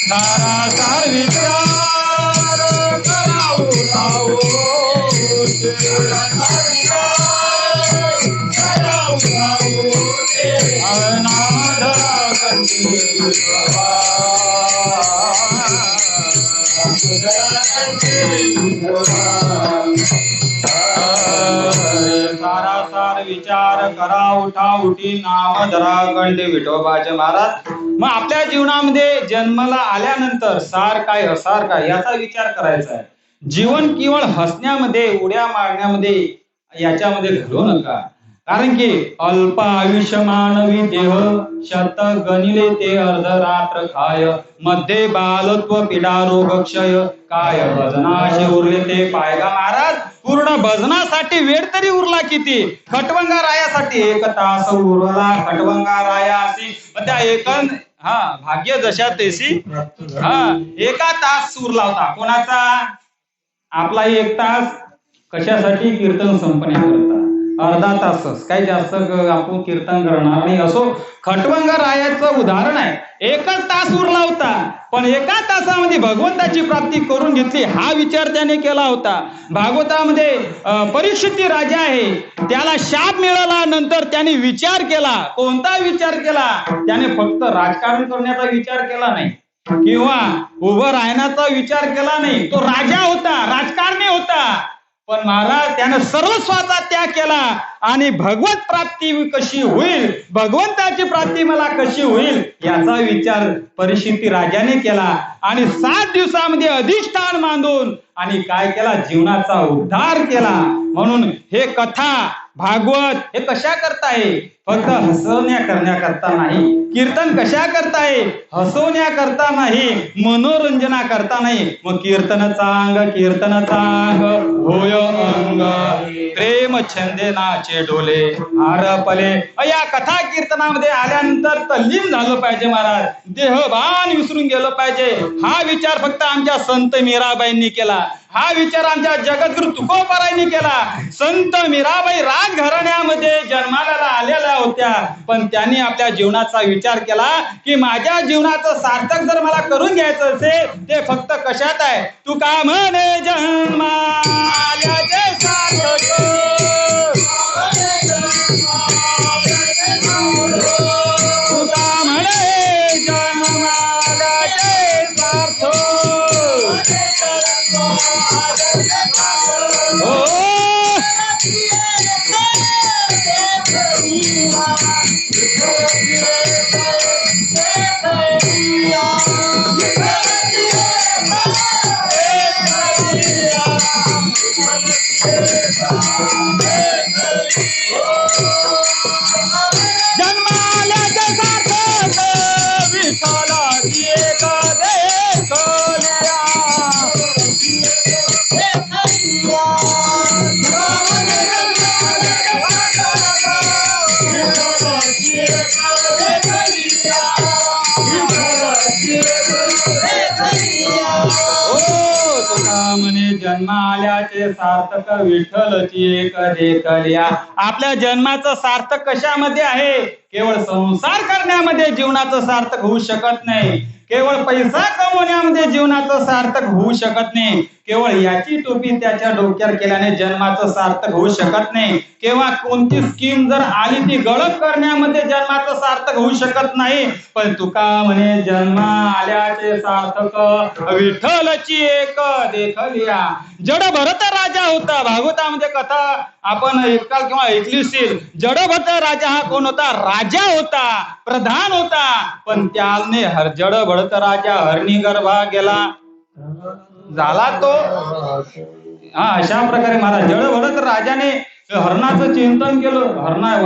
सारासार विचार करावो ठावो सारासार विचार करा उठा उठी नाम धरा गणते विठोबाचे महाराज. मग आपल्या जीवनामध्ये जन्माला आल्यानंतर सार काय असार काय याचा विचार करायचा आहे. जीवन केवळ हसण्यामध्ये उड्या मारण्यामध्ये याच्यामध्ये घालू नका. कारण की अल्प आयुष्य मानवी देह शत गणिले ते अर्धरात्र खाय मध्ये बालत्व पीडा रोग क्षय काय भजनाशी उरले ते पायगा. महाराज पूर्ण भजनासाठी वेळ तरी उरला किती. खटवंगा रायासाठी 1 तास उरला खटवंगा रायासी. त्या भाग्य जशा तेसी 1 तास उरला होता. कोणाचा? आपला 1 तास कशासाठी? कीर्तन संपण्याकरता. अर्धा तासच काही जास्त आपण कीर्तन करणार नाही. असो खटवंगा रायाचं उदाहरण आहे. 1च तास उरला होता पण 1 तासामध्ये भगवंताची प्राप्ती करून घेतली हा विचार त्याने केला होता. भागवतामध्ये परीक्षित राजा आहे त्याला शाप मिळाला. नंतर त्याने विचार केला. कोणता विचार केला? त्याने फक्त राजकारण करण्याचा विचार केला नाही किंवा उभं राहण्याचा विचार केला नाही. तो राजा होता, राजकारणी होता. पण महाराज त्याने सर्वस्वाचा त्याग केला आणि भगवत प्राप्ती कशी होईल, भगवंताची प्राप्ती मला कशी होईल याचा विचार परीक्षित राजाने केला. आणि 7 दिवसामध्ये अधिष्ठान बांधून आणि काय केला? जीवनाचा उद्धार केला. म्हणून हे कथा भागवत हे कशा करताय? फक्त हसवण्या करण्याकरता नाही. कीर्तन कशा करताय? हसवण्या करता नाही, मनोरंजना करता नाही. मग कीर्तन चांग होय अंग प्रेम छंदे नाचे डोले आरपले. या कथा कीर्तनामध्ये आल्यानंतर तल्लीन झालं पाहिजे महाराज. देहभान विसरून गेलं पाहिजे. हा विचार फक्त आमच्या संत मीराबाईंनी केला. हा विचार आमच्या जगद्गुरु तुकोबारायांनी केला. संत मीराबाई राजघराण्यामध्ये जन्माला आलेल्या होत्या पण त्यांनी आपल्या जीवनाचा विचार केला की माझ्या जीवनाचं सार्थक जर मला करून घ्यायचं असेल ते फक्त कशात आहे? तुका म्हणे जन्माल्याचे सार्थक, तुका म्हणे जन्माल्याचे सार्थक. जन्माल्याचे सार्थक विठ्ठलाची एक देखल्या. म्हणे जन्म आल्याचे सार्थक विठ्ठलची एक देखल्या. आपल्या जन्माचं सार्थक कशामध्ये आहे? केवळ संसार करण्यामध्ये जीवनाचं सार्थक होऊ शकत नाही. केवळ पैसा कमवण्यामध्ये जीवनाचं सार्थक होऊ शकत नाही. केवळ याची टोपी त्याच्या डोक्यावर केल्याने जन्माचं सार्थक होऊ शकत नाही. केव्हा कोणती स्कीम जर आली ती गळत करण्यामध्ये जन्माचं सार्थक होऊ शकत नाही. पण तुका म्हणे जन्म आल्याचे सार्थक विठ्ठलची एक देखल्या. जडभरत राजा होता. भागवतामध्ये कथा आपण एकाल किंवा ऐकली असेल. जडभरत राजा हा कोण होता? राजा होता, प्रधान होता. पण त्याने जडभरत राजा हरणी गर्भा गेला झाला तो. अशा प्रकारे महाराज जडभरत राजाने हरणाचं चिंतन केलं,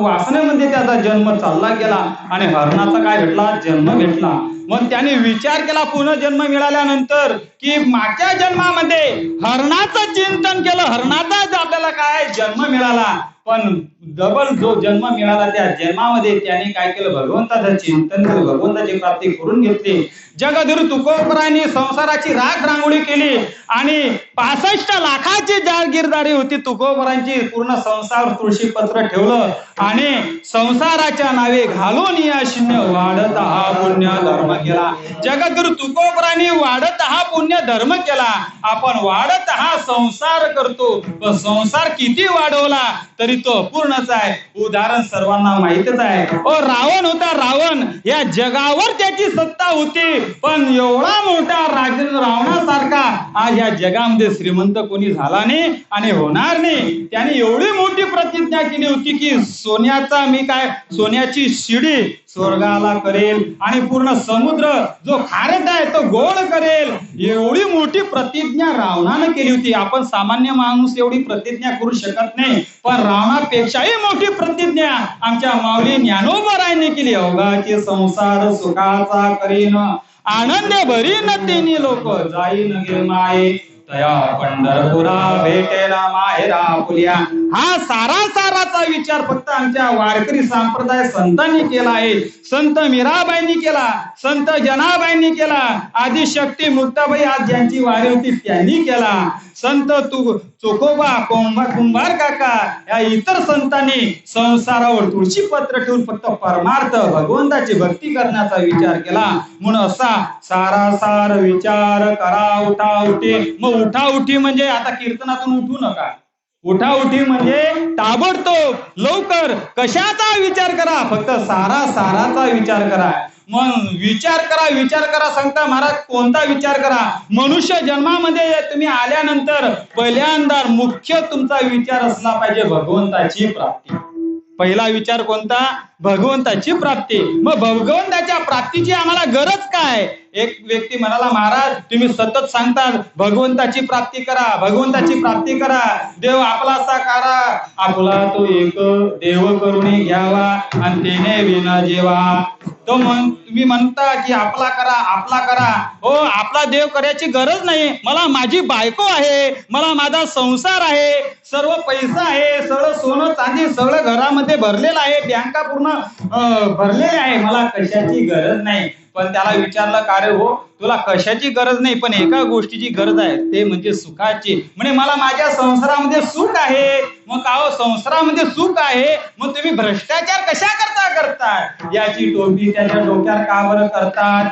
वासनेमध्ये त्याचा जन्म चालला गेला आणि हरणाचा काय भेटला, जन्म भेटला. मग त्याने विचार केला पुनर्जन्म मिळाल्यानंतर की मागच्या जन्मामध्ये हरणाचं चिंतन केलं, हरणाचाच आपल्याला काय जन्म मिळाला, पण डबल जो जन्म मिळाला त्या जन्मामध्ये त्याने काय केलं, भगवंताचं चिंतन केलं, भगवंताची प्राप्ती करून घेतली. जगद्गुरु तुकोबरायांनी संसाराची राख रांगोळी केली आणि 65 लाखाची जागीरदारी होती तुकोबरांची. पूर्ण संसार तुळशीपत्र ठेवलं आणि संसाराच्या नावे घालून या शून्य वाढत हा पुण्य धर्म केला. जगद्गुरु तुकोबरांनी वाढत हा पुण्य धर्म केला. आपण वाढत हा संसार करतो, पण संसार किती वाढवला तरी तो अपूर्णच आहे. उदाहरण सर्वांना माहितच आहे. रावण होता, रावण या जगावर त्याची सत्ता होती, पण एवढा मोठा रावणासारखा आज या जगामध्ये श्रीमंत कोणी झाला नाही आणि होणार नाही. त्याने एवढी मोठी प्रतिज्ञा केली होती की सोन्याची शिडी स्वर्गाला करेल आणि पूर्ण समुद्र जो खारट आहे तो गोड करेल. एवढी मोठी प्रतिज्ञा रावणानं केली होती. आपण सामान्य माणूस एवढी प्रतिज्ञा करू शकत नाही, पण रावणापेक्षाही मोठी प्रतिज्ञा आमच्या माऊली ज्ञानोबरायांनी केली. अवघाचे संसार सुखाचा करीन, आनंद भरीन तिन्ही लोक, जाईन गे माये तया पंढरपुरा भेटेला माहेरा फुल्या. हा साराचा विचार फक्त आमच्या वारकरी संप्रदाय संतांनी केला आहे. संत मीराबाईंनी केला, संत जनाबाईंनी केला, आदिशक्ती मुक्ताबाई आज ज्यांची वारी होती त्यांनी केला, संत चोखोबा कुंभार काका या इतर संतांनी संसारावर तुळशीपत्र ठेवून फक्त परमार्थ भगवंताची भक्ती करण्याचा विचार केला. म्हणून असा सारासार विचार करा उठाउठी. मग उठाउठी म्हणजे आता कीर्तनातून उठू नका, उठाउठी म्हणजे ताबडतोब लवकर कशाचा विचार करा, फक्त साराचा विचार करा. मग विचार करा सांगता महाराज. कोणता विचार करा? मनुष्य जन्मामध्ये तुम्ही आल्यानंतर पहिल्यांदा मुख्य तुमचा विचार असला पाहिजे भगवंताची प्राप्ती. पहिला विचार कोणता? भगवंताची प्राप्ती. मग भगवंताच्या प्राप्तीची आम्हाला गरज काय? एक व्यक्ती म्हणाला, महाराज तुम्ही सतत सांगतात भगवंताची प्राप्ती करा, भगवंताची प्राप्ती करा, देव आपलासा करा, आपला तो एक देव करून घ्यावा आणि तेने विना जेवा. तो तुम्ही म्हणता की आपला करा. हो, आपला देव करायची गरज नाही. मला माझी बायको आहे, मला माझा संसार आहे, सर्व पैसा आहे, सगळं सोनं चांदी सगळं घरामध्ये भरलेलं आहे, बँका पूर्ण भरलेल्या आहे, मला कशाची गरज नाही. पण त्याला विचारलं, का रे हो तुला कशाची गरज नाही, पण एका गोष्टीची गरज आहे, ते म्हणजे सुखाची. म्हणे मला माझ्या संसारामध्ये सुख आहे. मग का हो संसारामध्ये सुख आहे, मग तुम्ही भ्रष्टाचार कशा करताय? याची टोपी त्याच्या डोक्यावर का बरं करतात?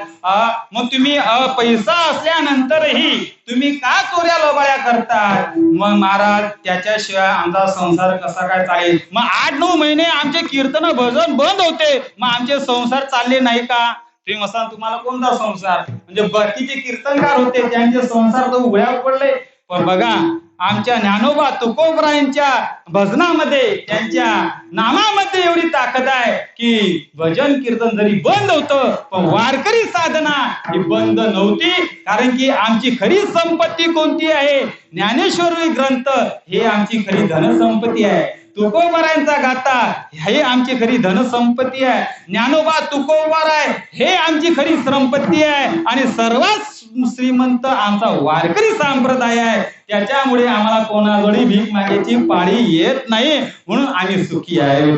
मग तुम्ही पैसा असल्यानंतरही तुम्ही का चोऱ्या लोबाळ्या करतात? मग महाराज त्याच्याशिवाय आमचा संसार कसा काय चालेल? मग 8-9 महिने आमचे कीर्तन भजन बंद होते, मग आमचे संसार चालले नाही का? तुम्ही मसाल तुम्हाला कोणता संसार? म्हणजे बाकीचे कीर्तनकार होते त्यांचे संसार तर उघड्यावर पडले. पण बघा आमच्या ज्ञानोबा तुकोबरायांच्या भजनामध्ये त्यांच्या नामामध्ये एवढी ताकद आहे की भजन कीर्तन जरी बंद होतं पण वारकरी साधना ही बंद नव्हती. कारण की आमची खरी संपत्ती कोणती आहे? ज्ञानेश्वरी ग्रंथ हे आमची खरी धनसंपत्ती आहे. तुकोबरायांचा गाथा हे आमची खरी धनसंपत्ती आहे. ज्ञानोबा तुकोबराय हे आमची खरी संपत्ती आहे. आणि सर्वात श्रीमंत आमचा वारकरी संप्रदाय आहे. त्याच्यामुळे आम्हाला कोणाजवळ भीक मागायची पाळी येत नाही, म्हणून आम्ही सुखी आहे.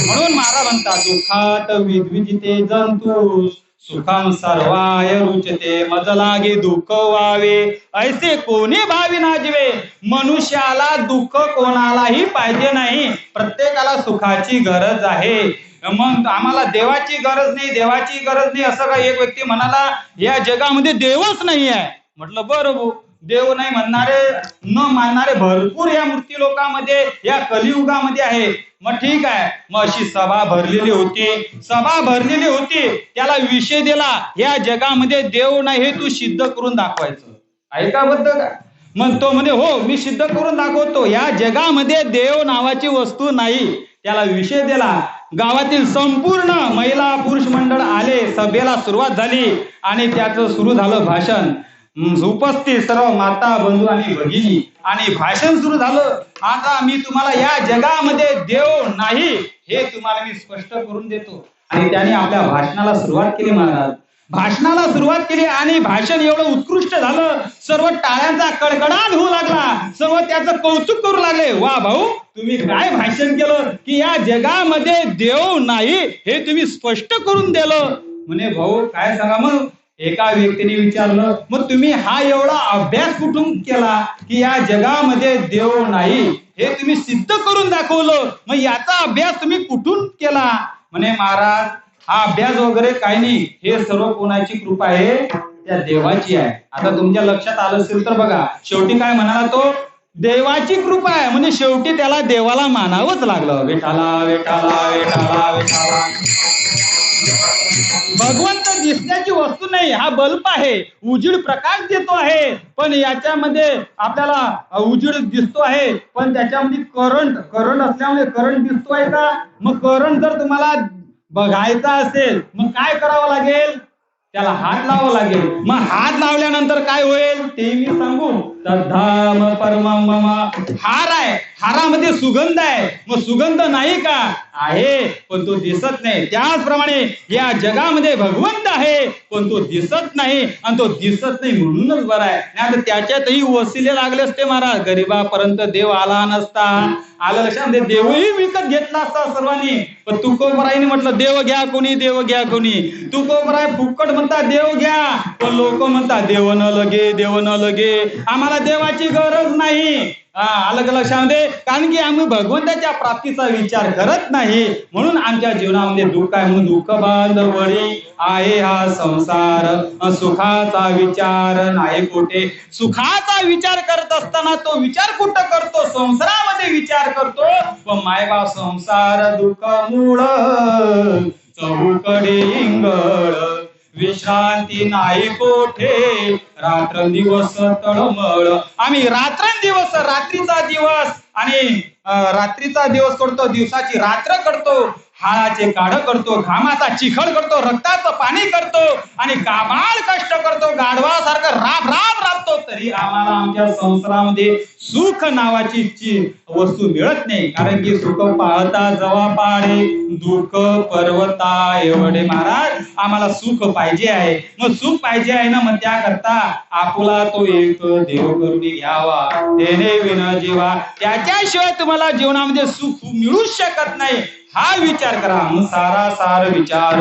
म्हणून महाराज म्हणतात, दुःखात विद्विजिते जंतू सुखम सर्वाय रुचते, मज लागे दुःख व्हावे ऐसे कोणी भावी नाजवे. मनुष्याला दुःख कोणालाही पाहिजे नाही, प्रत्येकाला सुखाची गरज आहे. मग आम्हाला देवाची गरज नाही असं का? एक व्यक्ती म्हणाला या जगामध्ये देवच नाही आहे. म्हटलं बरं, देव नाही म्हणणारे न मानणारे भरपूर या मूर्ती लोकांमध्ये या कलियुगामध्ये आहे. मग ठीक आहे. मग अशी सभा भरलेली होती, त्याला विषय दिला या जगामध्ये देव नाही हे तू सिद्ध करून दाखवायचं. ऐकाबद्ध का? मग तो म्हणे हो मी सिद्ध करून दाखवतो, या जगामध्ये देव नावाची वस्तू नाही. त्याला विषय दिला. गावातील संपूर्ण महिला पुरुष मंडळ आले, सभेला सुरुवात झाली आणि त्याचं सुरू झालं भाषण. उपस्थित सर्व माता बंधू आणि भगिनी आणि भाषण सुरू झालं. आता मी तुम्हाला या जगामध्ये देव नाही हे तुम्हाला मी स्पष्ट करून देतो. आणि त्याने आपल्या भाषणाला सुरुवात केली. महाराज भाषणाला सुरुवात केली आणि भाषण एवढं उत्कृष्ट झालं, सर्व टाळ्यांचा कडकडाट होऊ लागला, सर्व त्याचं कौतुक करू लागले. वा भाऊ, तुम्ही काय भाषण केलं की या जगामध्ये देव नाही हे तुम्ही स्पष्ट करून दिलं. म्हणे भाऊ काय सांगा. मग एका व्यक्तीने विचारलं, मग तुम्ही हा एवढा अभ्यास कुठून केला की या जगामध्ये देव नाही हे तुम्ही सिद्ध करून दाखवलं, मग याचा अभ्यास तुम्ही कुठून केला? म्हणे महाराज हा अभ्यास वगैरे काही नाही, हे सर्व कोणाची कृपा आहे? त्या देवाची आहे. आता तुमच्या लक्षात आलं असेल तर बघा, शेवटी काय म्हणाला तो? देवाची कृपा आहे. म्हणजे शेवटी त्याला देवाला मानावंच लागलं. विठाला विठाला विठाला विठाला. भगवंत दिसण्याची वस्तू नाही, हा बल्ब आहे, उजीड प्रकाश देतो आहे, पण याच्यामध्ये आपल्याला उजीड दिसतो आहे, पण त्याच्यामध्ये करंट असल्यामुळे करंट दिसतो आहे का? मग करंट जर तुम्हाला बघायचा असेल मग काय करावं लागेल? त्याला हात लावावं लागेल. मग हात लावल्यानंतर काय होईल ते मी सांगू. तद्धाम परमं मम. हार आहे, हारामध्ये सुगंध आहे, मग सुगंध नाही का? आहे, पण तो दिसत नाही. त्याचप्रमाणे या जगामध्ये भगवंत आहे, पण तो दिसत नाही, आणि तो दिसत नाही म्हणूनच बरं आहे. नाही त्याच्यातही वसिले लागले असते महाराज, गरीबापर्यंत देव आला नसता. आलं लक्षात? देवही विकत घेतला असता सर्वांनी. पण तुकोबराईने म्हटलं देव घ्या कोणी, देव घ्या कोणी. तुकोबराय फुकट म्हणता देव घ्या, पण लोक म्हणतात देव न लगे, देव न लगे, आम्हाला देवाची गरज नाही. आलं का लक्षामध्ये? कारण की आम्ही भगवंताच्या प्राप्तीचा विचार करत नाही, म्हणून आमच्या जीवनामध्ये दुःख आहे. म्हणून दुःख बांधवडी आहे हा संसार, सुखाचा विचार नाही कोठे. सुखाचा विचार करत असताना तो विचार कुठं करतो? संसारामध्ये विचार करतो. व मायबाप संसार दुःख मूळ चौकडे इंगळ, विश्रांती नाही कोठे, रात्रंदिवस तळमळ. आम्ही रात्रंदिवस, रात्रीचा दिवस आणि रात्रीचा दिवस करतो, दिवसाची रात्र करतो, हाळाचे काढ करतो, घामाचा चिखल करतो, रक्ताचं पाणी करतो आणि काबाड कष्ट करतो, गाढवासारखं राब राब राबतो, तरी आम्हाला आमच्या संसारामध्ये सुख नावाची वस्तू मिळत नाही. कारण की सुख पाहता जवा पाडे, दुःख पर्वता एवढे. महाराज आम्हाला सुख पाहिजे आहे. मग सुख पाहिजे आहे ना, मग त्याकरता आपुला तो एक देव करून घ्यावा, तेने विन जीवा. त्याच्याशिवाय तुम्हाला जीवनामध्ये सुख मिळूच शकत नाही. हा विचार करा. मग सारासार विचार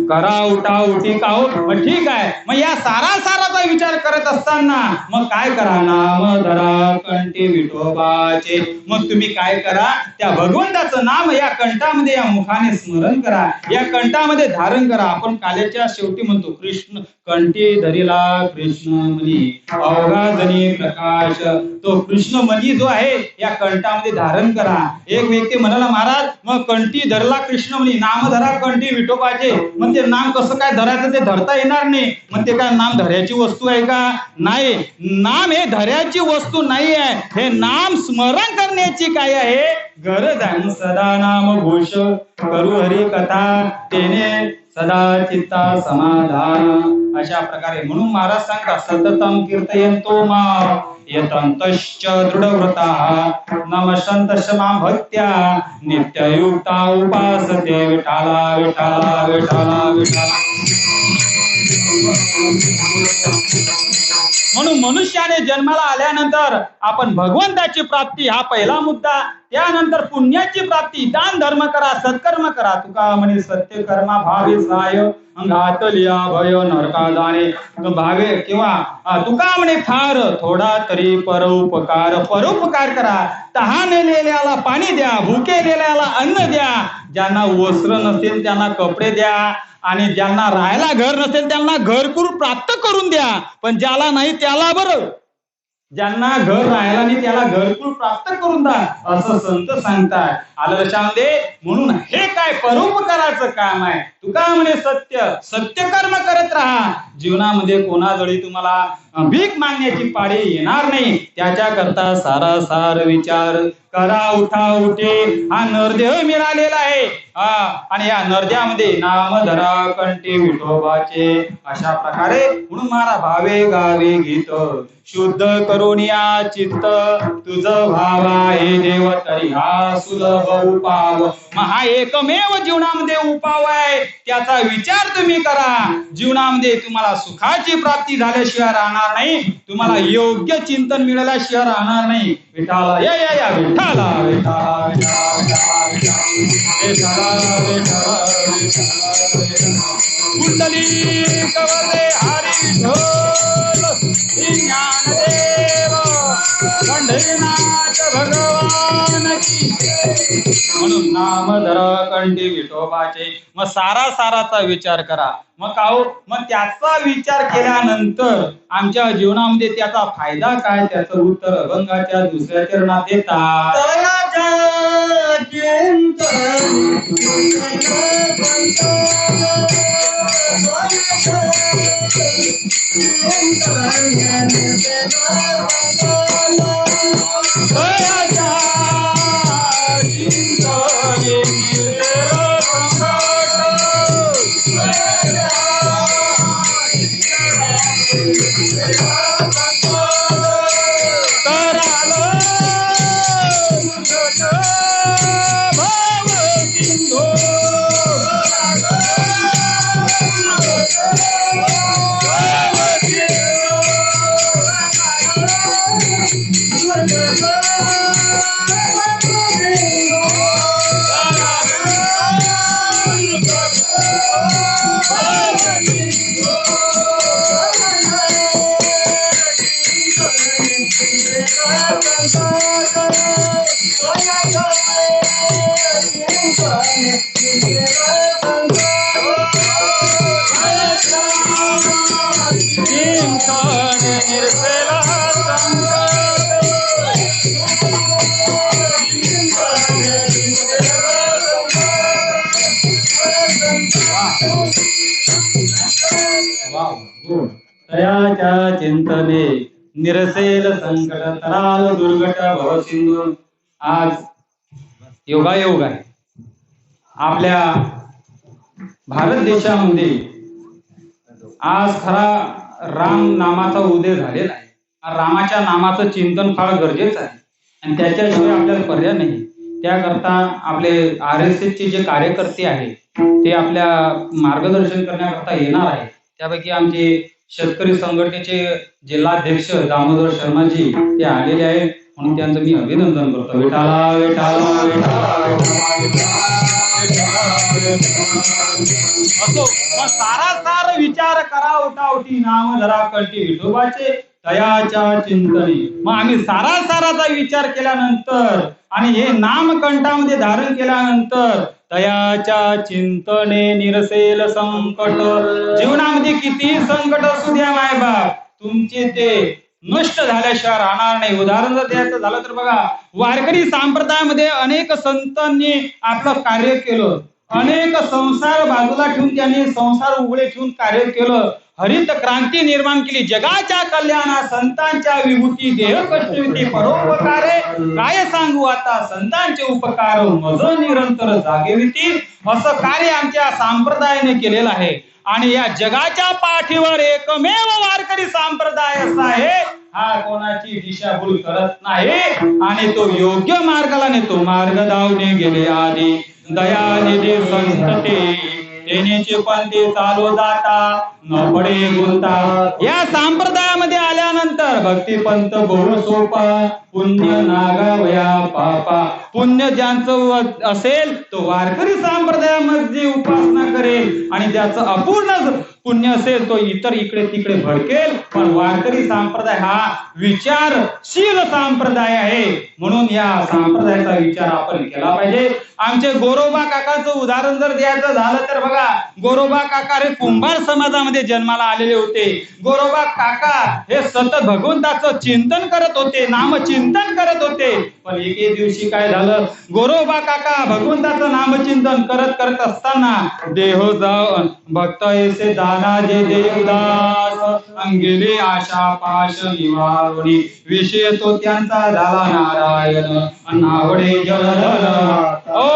करा, उठा उठी काहो. मग ठीक आहे, मग या सारासाराचा विचार करत असताना मग काय करा? नाम धरा कंठी विठोबाचे. मग तुम्ही काय करा? त्या भगवंताचं नाम या कंठामध्ये, या मुखाने स्मरण करा, या कंठामध्ये धारण करा. आपण काल्याच्या शेवटी म्हणतो कृष्ण कंठी धरिला कृष्ण मनी, अवघा जनी प्रकाश. तो कृष्ण मनी जो आहे या कंठामध्ये धारण करा. एक व्यक्ती म्हणाला, महाराज मग कंठी धरला कृष्ण म्हणी, नाम धरा कंठी विठोबाचे. मग ते नाम कसं काय धरायचं? ते धरता येणार नाही. मग ते काय नाम धऱ्याची वस्तू आहे का? नाही, नाम हे धऱ्याची वस्तू नाही आहे. हे नाम स्मरण करण्याची काय आहे? गरज आहे. सदा नाम घोष करू हरी कथा, तेने सदा चित्ता समाधान. अशा प्रकारे म्हणून महाराज सांगतात, सततम कीर्तयन्तो मां यतन्तश्च दृढव्रताः, नमस्यन्तश्च मां भक्त्या नित्ययुक्ता उपासते. विठाला विठाला विठाला विठाला. म्हणून मनुष्याने जन्माला आल्यानंतर आपण भगवंताची प्राप्ती हा पहिला मुद्दा, त्यानंतर पुण्याची प्राप्ती, दान धर्म करा, सत्कर्म करा. तुका म्हणे सत्य कर्मा भावे सहाय, घातलिया भय नरका जाणे भावे. किंवा तुका म्हणे फार थोडा तरी परोपकार, परोपकार करा. तहानलेल्याला पाणी द्या, भुकेलेल्याला अन्न द्या, ज्यांना वस्त्र नसेल त्यांना कपडे द्या, आणि ज्यांना राहायला घर नसेल त्यांना घरकुल प्राप्त करून द्या. पण ज्याला नाही त्याला बरं, ज्यांना घर राहायला नाही त्याला घरकुल प्राप्त करून द्या, असं संत सांगतात. आलं लक्षामध्ये? म्हणून हे काय परोपकाराचं काम आहे. तुका म्हणे सत्य कर्म करत राहा. जीवनामध्ये कोणाजवळी तुम्हाला भीक मागण्याची पाळी येणार नाही. त्याच्याकरता सारासार विचार करा उठा उठे. हा नरदेह मिळालेला आहे आणि या नरद्यामध्ये नाम धरा कंठी विठोबाचे. अशा प्रकारे म्हणून मारा भावे गावे गीत शुद्ध करून या चित्त तुझं भावा हे देव तरी हा सुलभ उपाव. हा एकमेव जीवनामध्ये उपाव आहे. त्याचा विचार तुम्ही करा. जीवनामध्ये तुम्हाला सुखाची प्राप्ती झाल्याशिवाय राहणार नाही. तुम्हाला योग्य चिंतन मिळाल्याशिवाय राहणार नाही. विठाला या या या विठाला विठाला कुंडली कवले हरी विठ्ठल ज्ञानदेव पंढरीनाथ भगवान की. म्हणून नाम धरा कंठी विठोबाचे. मग साराचा विचार करा. मग मग त्याचा विचार केल्यानंतर आमच्या जीवनामध्ये त्याचा फायदा काय त्याचं उत्तर अभंगाच्या दुसऱ्या चरणात येतात. तयाच्या चिंतने निरसेल संकट तराल दुर्घट भव सिंधू. आज योगायोग आहे. आपल्या भारत देशामध्ये आज खरा राम नामाचा उदय झालेला आहे. रामाच्या नामाचं चिंतन फार गरजेचं आहे आणि त्याच्याशिवाय आपल्याला पर्याय नाही. त्याकरता आपले RSS चे जे कार्यकर्ते आहेत ते आपल्या मार्गदर्शन करण्याकरता येणार आहे. त्यापैकी आमचे शेतकरी संघटनेचे जिल्हाध्यक्ष दामोदर शर्माजी ते आलेले आहेत. म्हणून त्यांचं मी अभिनंदन करतो. विठाला विठाला असो सारासार विचार करा उठा उठी नाम धरा कंठी विठोबाचे तयाच्या चिंतने. मग आम्ही साराचा विचार केल्यानंतर आणि हे नाम कंठामध्ये धारण केल्यानंतर तयाच्या चिंतने निरसेल संकट. जीवनामध्ये किती संकट असू द्या मायबाप तुमचे ते नष्ट झाल्याशिवाय राहणार नाही. उदाहरण जर द्यायचं झालं तर बघा वारकरी संप्रदायामध्ये अनेक संतांनी आपलं कार्य केलं. अनेक संसार बाजूला ठेवून त्यांनी संसार उघडे ठेवून कार्य केलं. हरित क्रांती निर्माण केली. जगाच्या कल्याणा संतांच्या विभूती देह कष्टविती परोपकारे. काय सांगू आता संतांचे उपकार मज निरंतर जागेविती. असं कार्य आमच्या संप्रदायाने केलेलं आहे. आणि या जगाच्या पाठीवर एकमेव वारकरी संप्रदाय असा आहे हा कोणाची दिशाभूल करत नाही आणि तो योग्य मार्गाला नेतो. मार्ग धावणे गेले आधी दयानिधी संतते देण्याचे पण ते चालू जाता न पडे गुंता. या संप्रदायामध्ये आल्यानंतर भक्ती पंथ बहु सोपा पुण्य नागावया पापा. पुण्य ज्यांचं असेल तो वारकरी संप्रदायामध्ये उपासना करेल आणि ज्याचं अपूर्ण पुण्य असेल तो इतर इकडे तिकडे भडकेल. पण वारकरी संप्रदाय हा विचारशील संप्रदाय आहे. म्हणून या संप्रदायाचा विचार आपण केला पाहिजे. आमचे गोरोबा काकाचं उदाहरण जर द्यायचं झालं तर बघा गोरोबा काका हे कुंभार समाजामध्ये जन्माला आलेले होते. गोरोबा काका हे सतत भगवंताचं चिंतन करत होते. नामचिंतन करत होते. पण एके दिवशी काय झालं गोरोबा काका भगवंताचं नामचिंतन करत असताना हो जाओ भक्त ऐसे दाना जे दे उदास अंगेले आशा पाश निवारुणी विषय तो त्यांचा झाला नारायण नावडे जलधर ओ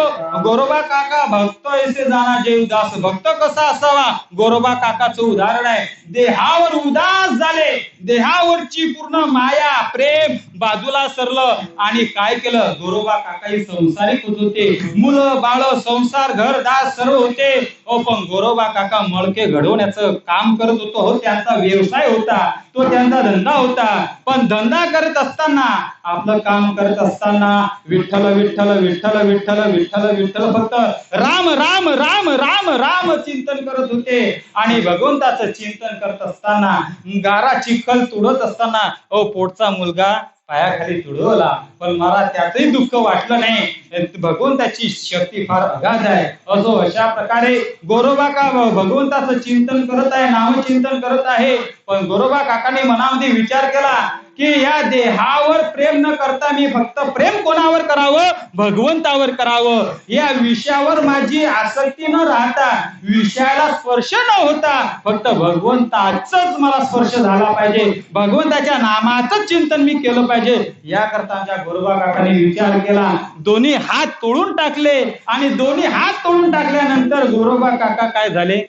गोरोबा काका भक्त ऐसे दाना जे उदास भक्त कसा असावा गोरोबा काकाचं उदाहरण आहे देहावर उदास झाले देहावरची पूर्ण माया प्रेम बाजूला सरलं आणि काय केलं गोरोबा काकाही संसारिक होते मुलं बाळ संसार घरदार सर्व होते पण गोरोबा काका मळके घडवण्याचं काम करत होतो हो त्यांचा व्यवसाय होता तो त्यांचा धंदा होता पण धंदा करत असताना आपलं काम करत असताना विठ्ठल विठ्ठल विठ्ठल विठ्ठल विठ्ठल विठ्ठल फक्त राम राम राम राम राम चिंतन करत होते आणि भगवंताचं चिंतन करत असताना गारा चिखल तुडत असताना पोटचा मुलगा पायाखाली तुडवला पण मला त्यातही दुःख वाटलं नाही भगवंताची शक्ती फार अगाध आहे असो अशा प्रकारे गोरोबा का भगवंताचं चिंतन करत आहे नामचिंतन करत आहे पण गोरोबा काकाने मनामध्ये विचार केला की या देहावर प्रेम न करता मी फक्त प्रेम कोणावर करावं भगवंतावर करावं या विषयावर माझी आसक्ती न राहता विषयाला स्पर्श न होता फक्त भगवंताचंच मला स्पर्श झाला पाहिजे भगवंताच्या नामाचं चिंतन मी केलं पाहिजे याकरता आमच्या गोरोबा काकाने विचार केला दोन्ही हात तोडून टाकले आणि दोन्ही हात तोडून टाकल्यानंतर गोरोबा काका काय झाले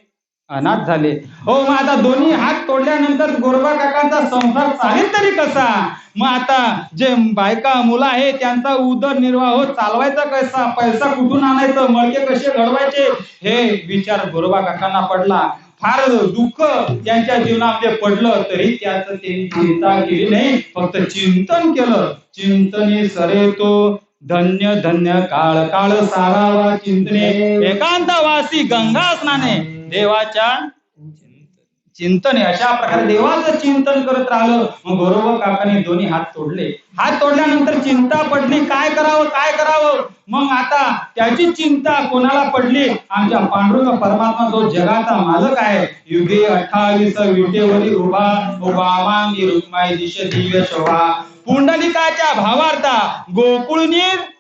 अनाथ झाले हो मग आता दोन्ही हात तोडल्यानंतर गोरोबा काकांचा संसार चालेल तरी कसा मग आता जे बायका मुलं आहे त्यांचा उदरनिर्वाह चालवायचा कसा पैसा कुठून आणायचं मळके कसे घडवायचे हे विचार गोरोबा काकांना पडला फार दुःख त्यांच्या जीवनामध्ये पडलं तरी त्याचं त्यांनी चिंता केली नाही फक्त चिंतन केलं चिंतने सरे तो धन्य धन्य काळ काळ सारावा चिंतने एकांतवासी गंगा स्नाने देवाच्या चिंतन अशा प्रकारे देवाचं चिंतन करत राहिलं मग गोरोबा काकाने दोन्ही हात तोडले हात तोडल्यानंतर चिंता पडली काय करावं मग आता त्याची चिंता कोणाला पडली आमच्या पांडुरंग परमात्मा जो जगाचा मालक आहे युगे 28 विटेवरी उभा वामांगी रुक्माई दिश दिव्य शोभा पुंडलिकाच्या भावार्था गोकुळनीर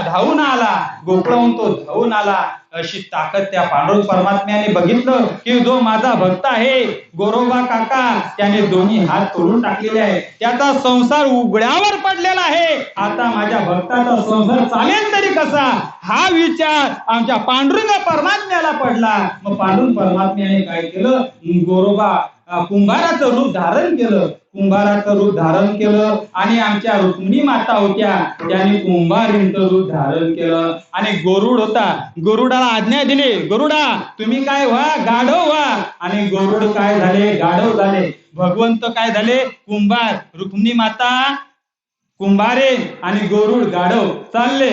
धावून आला गोकुळाहून तो धावून आला अशी ताकद त्या पांडुरंग परमात्म्याने बघितलं की जो माझा भक्त आहे गोरोबा काका त्याने दोन्ही हात तोडून टाकलेले आहे त्याचा संसार उघड्यावर पडलेला आहे आता माझ्या भक्ताचा संसार चालेल तरी कसा हा विचार आमच्या पांडुरंग परमात्म्याला पडला मग पांडुरंग परमात्म्याने काय केलं गोरोबा कुंभाराचं रूप धारण केलं आणि आमच्या रुक्मिणी माता होत्या त्यांनी कुंभारींचं रूप धारण केलं आणि गरुड होता गरुडाला आज्ञा दिली गरुडा तुम्ही काय व्हा गाढव व्हा आणि गरुड काय झाले गाढव झाले भगवंत काय झाले कुंभार रुक्मिणी माता कुंभारे आणि गरुड गाढव चालले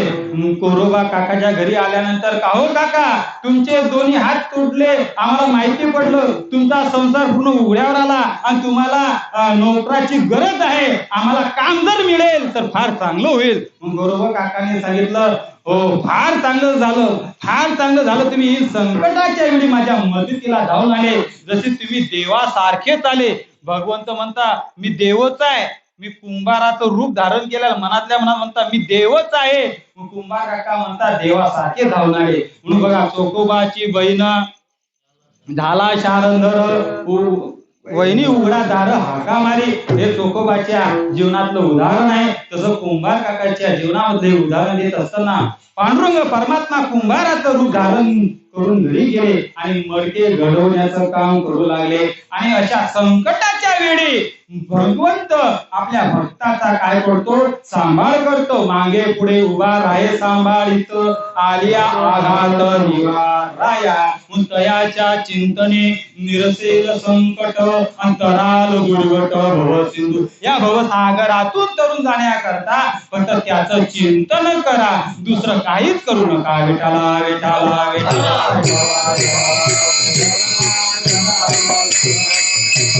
गोरोबा काकाच्या घरी आल्यानंतर का हो काका तुमचे दोन्ही हात तुटले आम्हाला माहिती पडलं तुमचा संसार पूर्ण उघड्यावर आला आणि तुम्हाला नोकराची गरज आहे आम्हाला काम जर मिळेल तर फार चांगलं होईल मग गोरोबा काकाने सांगितलं हो फार चांगलं झालं तुम्ही संकटाच्या वेळी माझ्या मदतीला धावून आले जसे तुम्ही देवासारखेच आले भगवंत म्हणता मी देवच आहे मी कुंभाराचं रूप धारण केलं मनातल्या मनात म्हणता मी देवच आहे कुंभार काका म्हणता देवासारखे धावून आले म्हणून बघा चोकोबाची बहीण झाला शारंधर वहिनी उघडा दार हाका मारी हे चोकोबाच्या जीवनातलं उदाहरण आहे तसं कुंभार काकाच्या जीवनामधले उदाहरण देत असताना पांडुरंग परमात्मा कुंभाराचं रूप धारण करून घरी गेले आणि मडके घडवण्याचं काम करू लागले आणि अशा संकटाच्या वेळी भगवंत आपल्या भक्ताचा काय करतो सांभाळ करतो मागे पुढे उभा राहे सांभाळीत आलिया आघात निवाराया तयाच्या चिंतने निरसेल संकट अंतराल गुडगट भव सिंधू या भवसागरातून तरुण जाण्याकरता फक्त त्याचं चिंतन करा दुसरं काहीच करू नका विठाला विठाला विठाला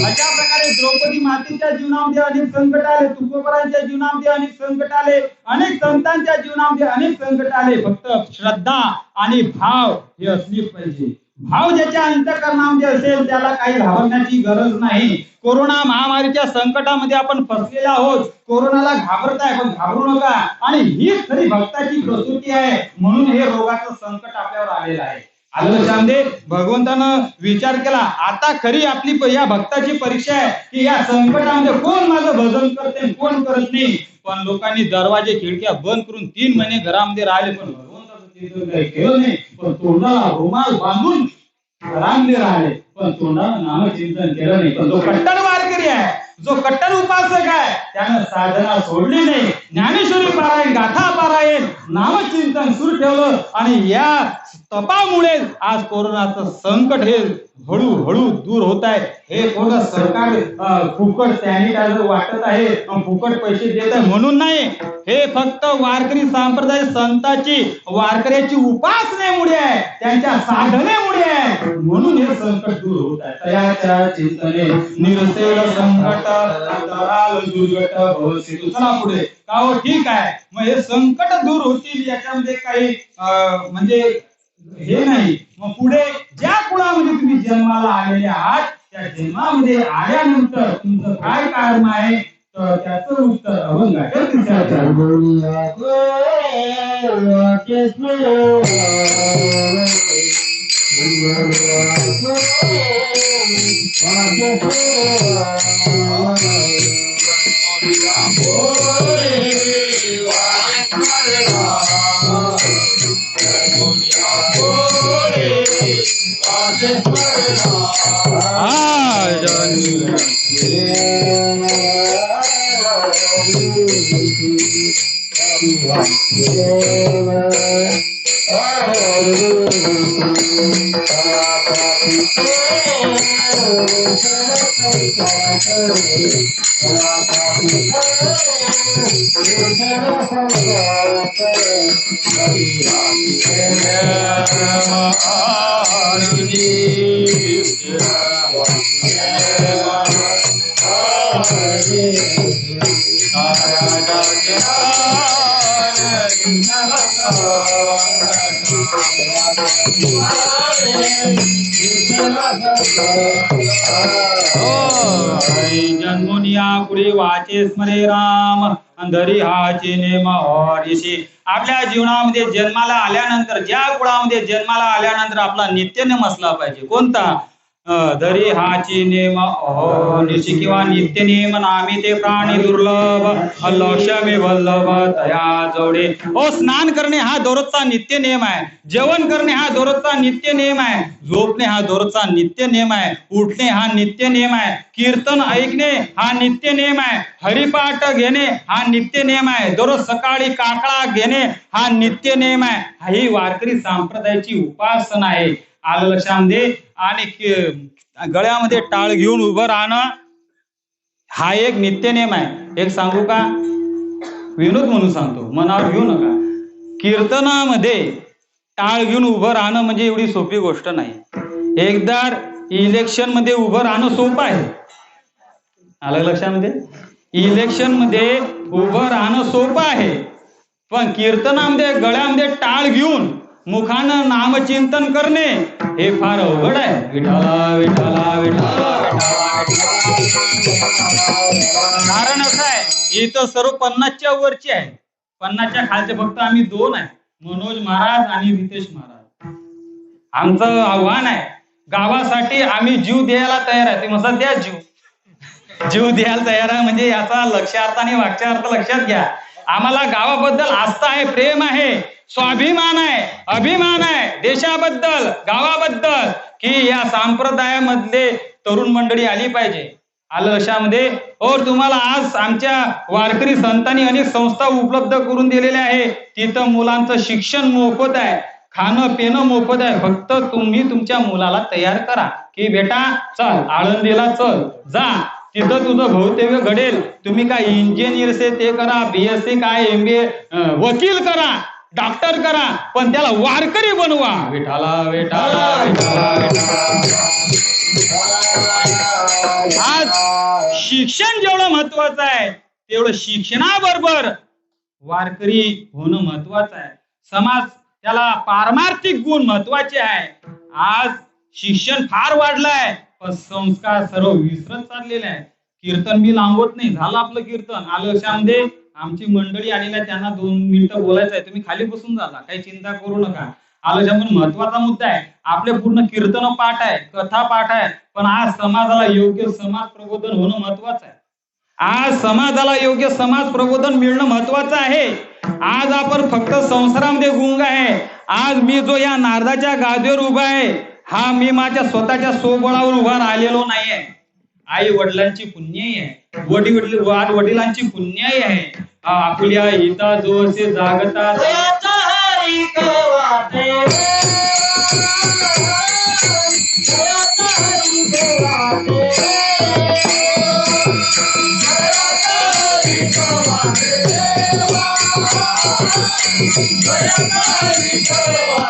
अशा प्रकारे द्रौपदी मातेच्या जीवनामध्ये अनेक संकट आले तुकोबरांच्या जीवनामध्ये अनेक संकट आले अनेक संतांच्या जीवनामध्ये अनेक संकट आले फक्त श्रद्धा आणि भाव हे असली पाहिजे भाव ज्याच्या अंतःकरणामध्ये असेल त्याला काही घाबरण्याची गरज नाही कोरोना महामारीच्या संकटामध्ये आपण फसलेले आहोत कोरोनाला घाबरताय पण घाबरू नका आणि हीच खरी भक्ताची प्रसूती आहे म्हणून हे रोगाचं संकट आपल्यावर आलेलं आहे आलं लक्षामध्ये भगवंतानं विचार केला आता खरी आपली या भक्ताची परीक्षा आहे की या संकटामध्ये कोण माझं भजन करते कोण करत नाही. पण लोकांनी दरवाजे खिडक्या बंद करून 3 महिने घरामध्ये राहिले पण भगवंताचं चिंतन काही केलं नाही. पण तोंडाला रुमाल बांधून घरामध्ये राहिले पण तोंडाला नामचिंतन केलं नाही. पण तो कट्टर वारकरी आहे जो कट्टर उपासक आहे त्यानं साधना सोडली नाही. ज्ञानेश्वरी पारायण गाथा पारायण नामचिंतन सुरू ठेवलं आणि या तपामुळे आज कोरोनाचं संकट हे हळूहळू दूर होत आहे. हे कोणतं सरकार फुकट सॅनिटायझर वाटत आहे फुकट पैसे देत आहे म्हणून नाही. हे फक्त वारकरी संप्रदाय संतांची वारकऱ्याची उपासनेमुळे आहे त्यांच्या साधनेमुळे आहे म्हणून हे संकट दूर होत आहे. तयाच्या चिंतने निरसेल संकट तराल दुर्गट भवसी. चला पुढे का हो ठीक आहे मग हे संकट दूर होतील याच्यामध्ये काही म्हणजे हे नाही. मग पुढे ज्या कुळामध्ये तुम्ही जन्माला आलेले आहात त्या जन्मामध्ये आल्यानंतर तुमचं काय कर्म आहे तर त्याचं उत्तर अभंगाच्या तिसऱ्या जन्मोनिया पुढे वाचे स्मरे राम अंधरी हाचे नेम हरिषी. आपल्या जीवनामध्ये जन्माला आल्यानंतर ज्या कुळामध्ये जन्माला आल्यानंतर आपला नित्यनेम असला पाहिजे. कोणता? धरी हाची नेम अहोनिशी किंवा नित्यनेम नामी ते प्राणी दुर्लभ लक्ष्मी वल्लभ तया जोडे. स्नान करणे हा दररोजचा नित्य नियम आहे. जेवण करणे हा दररोजचा नित्य नियम आहे. झोपणे हा दररोजचा नित्य नियम आहे. उठणे हा नित्य नियम आहे. कीर्तन ऐकणे हा नित्य नियम आहे. हरिपाठ घेणे हा नित्य नियम आहे. दररोज सकाळी काकळा घेणे हा नित्य नियम आहे. ही वारकरी संप्रदायाची उपासना आहे. आलं लक्षामध्ये. आणि गळ्यामध्ये टाळ घेऊन उभं राहणं हा एक नित्य नियम आहे. एक सांगू का? विनोद म्हणून सांगतो, मनावर घेऊ नका. कीर्तनामध्ये टाळ घेऊन उभं राहणं म्हणजे एवढी सोपी गोष्ट नाही. एकदा इलेक्शन मध्ये उभं राहणं सोपं आहे. आलं लक्षामध्ये. इलेक्शन मध्ये उभं राहणं सोपं आहे पण कीर्तनामध्ये गळ्यामध्ये टाळ घेऊन मुखानं नामचिंतन करणे हे फार अवघड आहे. विठाला विठाला विठाला कारण असं आहे इथं सर्व 50च्या वरची आहे. 50च्या खालचे फक्त आम्ही 2 आहे, मनोज महाराज आणि रितेश महाराज. आमचं आव्हान आहे गावासाठी आम्ही जीव द्यायला तयार आहे. ते म्हणतात द्या जीव द्यायला तयार आहे म्हणजे याचा लक्ष्यार्थ आणि वाक्यार्थ लक्षात घ्या. आम्हाला गावाबद्दल आस्था आहे, प्रेम आहे, स्वाभिमान आहे, अभिमान आहे देशाबद्दल, गावाबद्दल की या संप्रदायामधले तरुण मंडळी आली पाहिजे. आलं लक्षामध्ये. तुम्हाला आज आमच्या वारकरी संतांनी अनेक संस्था उपलब्ध करून दिलेल्या आहे. तिथं मुलांचं शिक्षण मोफत आहे, खाणं पिणं मोफत आहे. फक्त तुम्ही तुमच्या मुलाला तयार करा की बेटा चल आळंदीला चल जा, तिथं तुझं भवितव्य घडेल. तुम्ही काय इंजिनियर ते करा, BSc काय MBA वकील करा, डॉक्टर करा पण त्याला वारकरी बनवा. विठाला विठाला विठाला विठाला. आज शिक्षण जेवढं महत्वाचं आहे तेवढं शिक्षणाबरोबर वारकरी होणं महत्वाचं आहे. समाज त्याला पारमार्थिक गुण महत्वाचे आहे. आज शिक्षण फार वाढलंय पण संस्कार सर्व विसरत चाललेले आहे. कीर्तन मी लांबवत नाही, झालं आपलं कीर्तन. आलं लक्षामध्ये. आमची मंडळी आलेली आहे त्यांना 2 मिनिटं बोलायचं आहे. तुम्ही खाली बसून झाला, काही चिंता करू नका. आलं म्हणून महत्वाचा मुद्दा आहे. आपले पूर्ण कीर्तन पाठ आहे, कथा पाठ आहे, पण आज समाजाला योग्य समाज प्रबोधन होणं महत्वाचं आहे. आज समाजाला योग्य समाज प्रबोधन मिळणं महत्वाचं आहे. आज आपण फक्त संसारामध्ये गुंग आहे. आज मी जो या नारदाच्या गादीवर उभा आहे, हा मी माझ्या स्वतःच्या सोबळावर उभा राहिलेलो नाहीये. आई वडिलांची पुण्याई आहे, वडिलांची पुण्याई आहे. आपल्या हिता जो असे जागता दयाचा हरी गवाते, दयाचा हरी गवाते, दयाचा हरी गवाते, दयाचा हरी गवाते.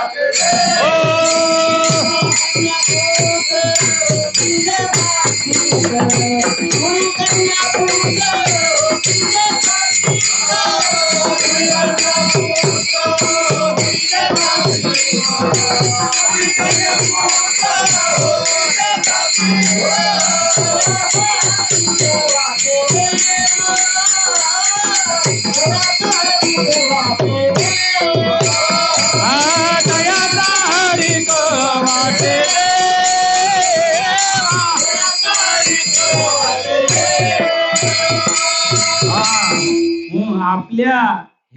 आपल्या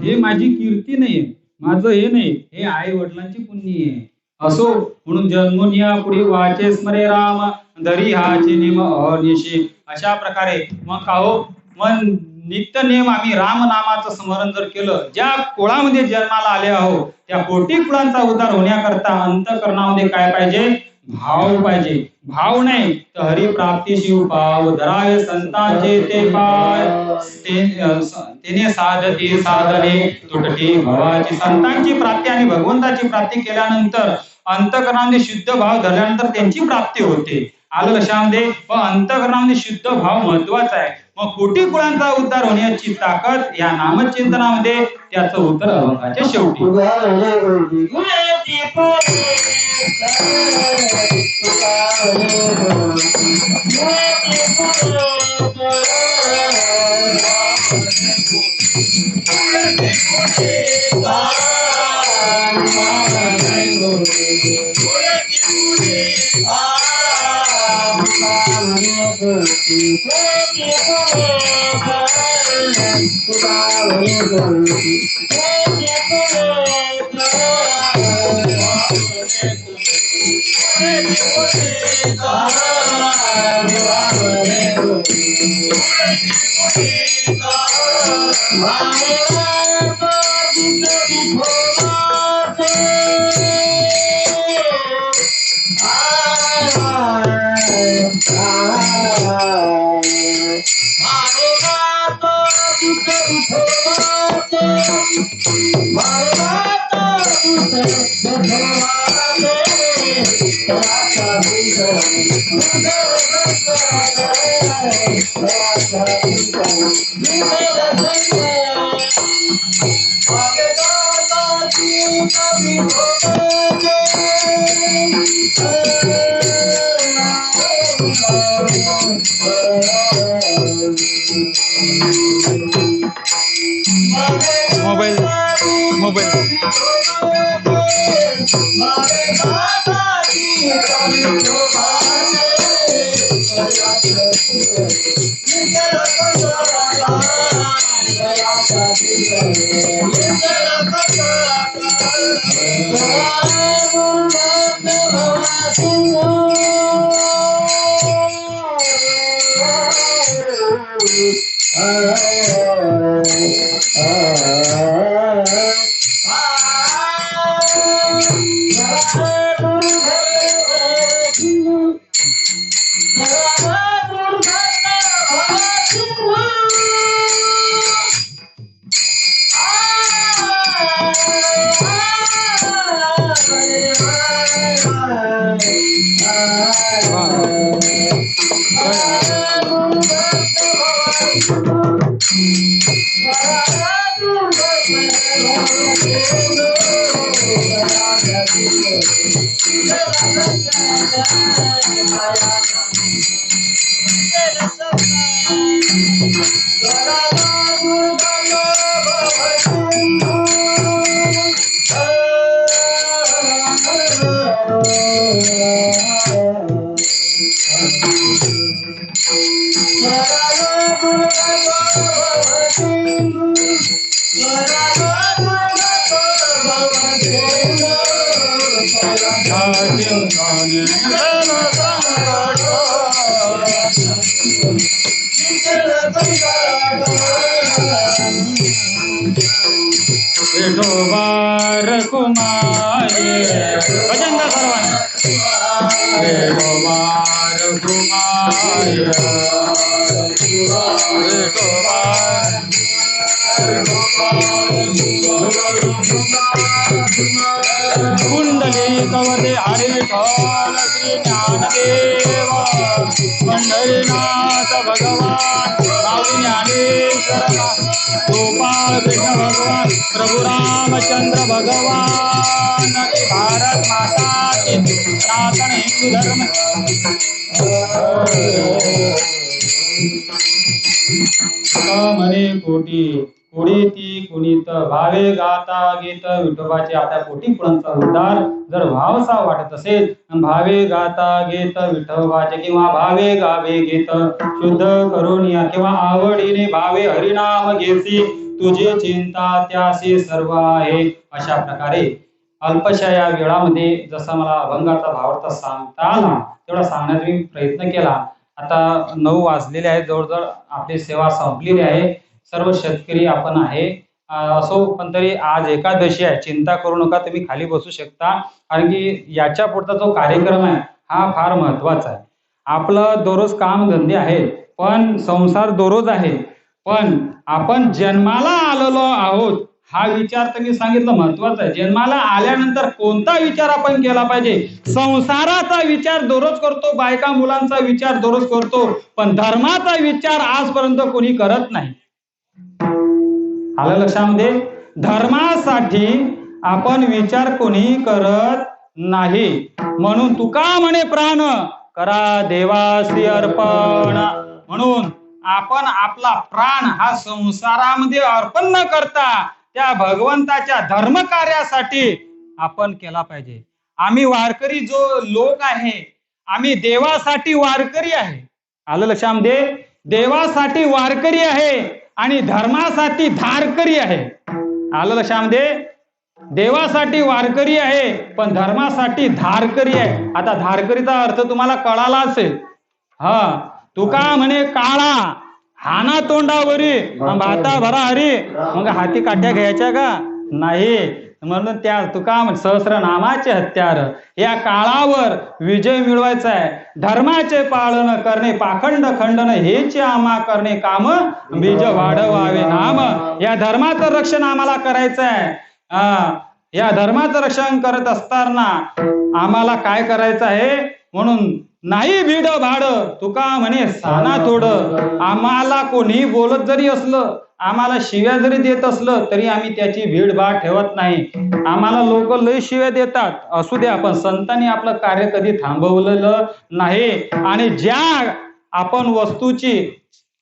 हे माझी कीर्ती नाही, माझं हे नाही, हे आई वडिलांची पुण्य आहे. असो म्हणून जन्मोनिया पुढे वाचे स्मरे राम धरी हाचे नेम अनिशी. अशा प्रकारे मग का हो, मग नित्य नेम आम्ही राम नामाचं स्मरण जर केलं, ज्या कुळामध्ये जन्माला आले आहो त्या कोटी कुळांचा उद्धार होण्याकरता अंतःकरणामध्ये काय पाहिजे? भाव पाहिजे. भाव नाही तर हरिप्राप्ती शिव पाव धरावे संतांचे ते पाय, तेने साधते साधने तुटते भावाची. संतांची प्राप्ती आणि भगवंताची प्राप्ती केल्यानंतर अंतःकरणामध्ये शुद्ध भाव धरल्यानंतर त्यांची प्राप्ती होते. आलं लक्षामध्ये? पण अंतःकरणामध्ये शुद्ध भाव महत्वाचा आहे. मग कोटी कुळांचा उद्धार होण्याची ताकद या नामचिंतनामध्ये, त्याचं उत्तर अभंगाच्या शेवटी. विठोबार कुमारे भजन गा सर्वांनी विठोबार कुमारे विठोबार कुंडली कवते हरे विठ्ठल श्री ज्ञानदेव पंढरीनाथ भगवान स्वामी ज्ञानेश्वर गोपाल कृष्ण भगवान प्रभु रामचंद्र भगवान भारत माता की सनातन हिंदू धर्म म्हणे कोटी कोडी ती कुणीत भावे गाता गीत विठोबाचे आपल्या कोटी कुळांचा उद्धार जर भावसा वाटत असेल भावे गाता गीत विठोबाचे किंवा भावे गावे गीत शुद्ध करून या किंवा आवडीने भावे हरिनाम घेसी तुझी चिंता त्याशी सर्व आहे. अशा प्रकारे अल्पशा या वेळामध्ये जसा मला अभंगाचा भावार्थ सांगता आला तेवढा सांगण्याचा मी प्रयत्न केला. आता 9 वाजलेले आहेत, जवळजवळ आपली सेवा संपलेली आहे. सर्व शेतकरी आपण आहे असो, पण तरी आज एकादशी आहे, चिंता करू नका, तुम्ही खाली बसू शकता. कारण की याच्या पुढचा जो कार्यक्रम आहे हा फार महत्वाचा आहे. आपलं दररोज काम धंदे आहे, पण संसार दररोज आहे, पण आपण जन्माला आलेलो आहोत हा विचार तर मी सांगितलं महत्वाचा आहे. जन्माला आल्यानंतर कोणता विचार आपण केला पाहिजे? संसाराचा विचार दररोज करतो, बायका मुलांचा विचार दररोज करतो, पण धर्माचा विचार आजपर्यंत कोणी करत नाही. आलं लक्षामध्ये? धर्मासाठी आपण विचार कोणी करत नाही. म्हणून तुका म्हणे प्राण करा देवासी अर्पण. म्हणून आपण आपला प्राण हा संसारामध्ये अर्पण न करता त्या भगवंताच्या धर्म कार्यासाठी आपण केला पाहिजे. आम्ही वारकरी जो लोक आहे, आम्ही देवासाठी वारकरी आहे. आलं लक्षामध्ये? देवासाठी वारकरी आहे आणि धर्मासाठी धारकरी आहे. आलं लक्षामध्ये? देवासाठी वारकरी आहे पण धर्मासाठी धारकरी आहे. आता धारकरीचा अर्थ तुम्हाला कळाला असेल. तुका म्हणे काळा हाना तोंडावरी भाता भरा हरी, मग हाती काट्या घ्यायच्या का? नाही. म्हणून त्या तुका सहस्रनामाचे हत्यार या काळावर विजय मिळवायचा आहे. धर्माचे पालन करणे पाखंड खंडन हेचे आम्हा करणे काम बीज वाढवावे नाम. या धर्माचं रक्षण आम्हाला करायचं आहे. या धर्माचं रक्षण करत असताना आम्हाला काय करायचं आहे? म्हणून नाही भीड भाड तुका म्हणे साना थोड. आम्हाला कोणी बोलत जरी असलं, आम्हाला शिव्या जरी देत असलं तरी आम्ही त्याची भीडभाड ठेवत नाही. आम्हाला लोक लय शिव्या देतात, असू द्या, पण संतांनी आपलं कार्य कधी थांबवलेलं नाही. आणि ज्या आपण वस्तूची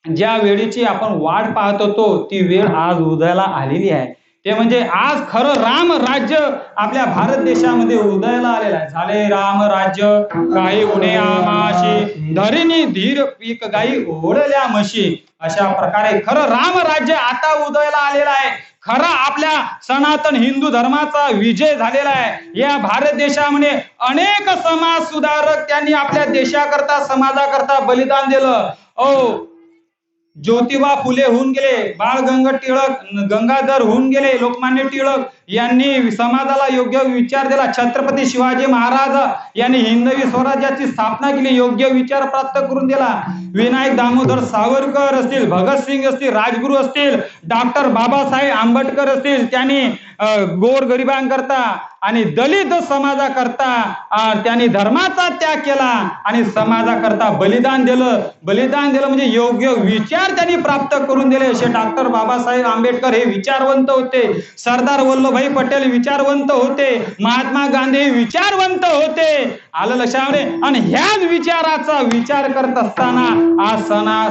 ज्या वेळेची आपण वाट पाहत होतो ती वेळ आज उदयाला आलेली आहे. ते म्हणजे आज खरं राम राज्य आपल्या भारत देशामध्ये उदयाला आलेलं आहे. झाले राम राज्य काही उणे आमाशी धरिणी धीर पीक गाई ओढल्या म्हशी. अशा प्रकारे खरं राम राज्य आता उदयाला आलेलं आहे. खरा आपल्या सनातन हिंदू धर्माचा विजय झालेला आहे. या भारत देशामध्ये अनेक समाज सुधारक त्यांनी आपल्या देशाकरता समाजाकरता बलिदान दिलं. ज्योतिबा फुले होऊन गेले, बाळ गंगाधर होऊन गेले, लोकमान्य टिळक यांनी समाजाला योग्य विचार दिला. छत्रपती शिवाजी महाराज यांनी हिंदवी स्वराज्याची स्थापना केली, योग्य विचार प्राप्त करून दिला. विनायक दामोदर सावरकर असतील, भगतसिंग असतील, राजगुरू असतील, डॉक्टर बाबासाहेब आंबेडकर असतील, त्यांनी गोरगरिबांकरता आणि दलित समाजाकरता त्यांनी धर्माचा त्याग केला आणि समाजाकरता बलिदान दिलं. बलिदान दिलं म्हणजे योग्य विचार त्यांनी प्राप्त करून दिले. असे डॉक्टर बाबासाहेब आंबेडकर हे विचारवंत होते. सरदार वल्लभभाई पटेल विचारवंत होते. महात्मा गांधी विचारवंत होते. आलं लक्षामध्ये? आणि ह्याच विचाराचा विचार करत असताना आज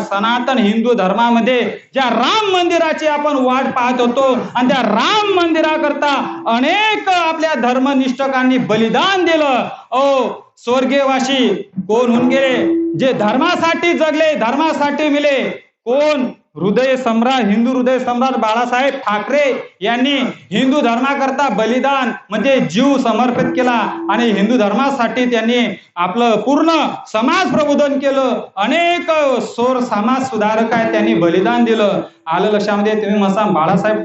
सनातन हिंदू धर्मामध्ये ज्या राम मंदिराची आपण वाट पाहत होतो आणि त्या राम मंदिराकरता अनेक आपल्या धर्मनिष्ठकांनी बलिदान दिलं. स्वर्गीयवासी कोण होऊन गेले? जे धर्मासाठी जगले, धर्मासाठी मिले. कोण? हिंदू हृदय सम्राट बाळासाहेब ठाकरे यांनी हिंदू धर्माकरता बलिदान म्हणजे जीव समर्पित केला आणि हिंदू धर्मासाठी त्यांनी आपलं पूर्ण समाज प्रबोधन केलं. अनेक समाज सुधारक आहेत, त्यांनी बलिदान दिलं. आलं लक्षामध्ये? तुम्ही मसा बाळासाहेब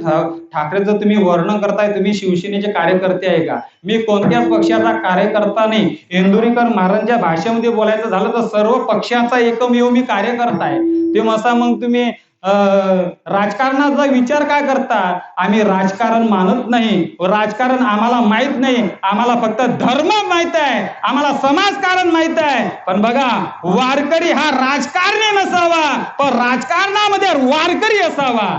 ठाकरेचं तुम्ही वर्णन करताय, तुम्ही शिवसेनेचे कार्यकर्ते आहे का? मी कोणत्याच पक्षाचा कार्यकर्ता नाही. इंदुरीकर महाराजांच्या भाषेमध्ये बोलायचं झालं तर सर्व पक्षाचा एकमेव मी कार्यकर्ता आहे. ते मसा मग तुम्ही राजकारणाचा विचार काय करता? आम्ही राजकारण मानत नाही, राजकारण आम्हाला माहित नाही. आम्हाला फक्त धर्म माहित आहे, आम्हाला समाजकारण माहित आहे. पण बघा, वारकरी हा राजकारणी नसावा, पण राजकारणामध्ये वारकरी असावा.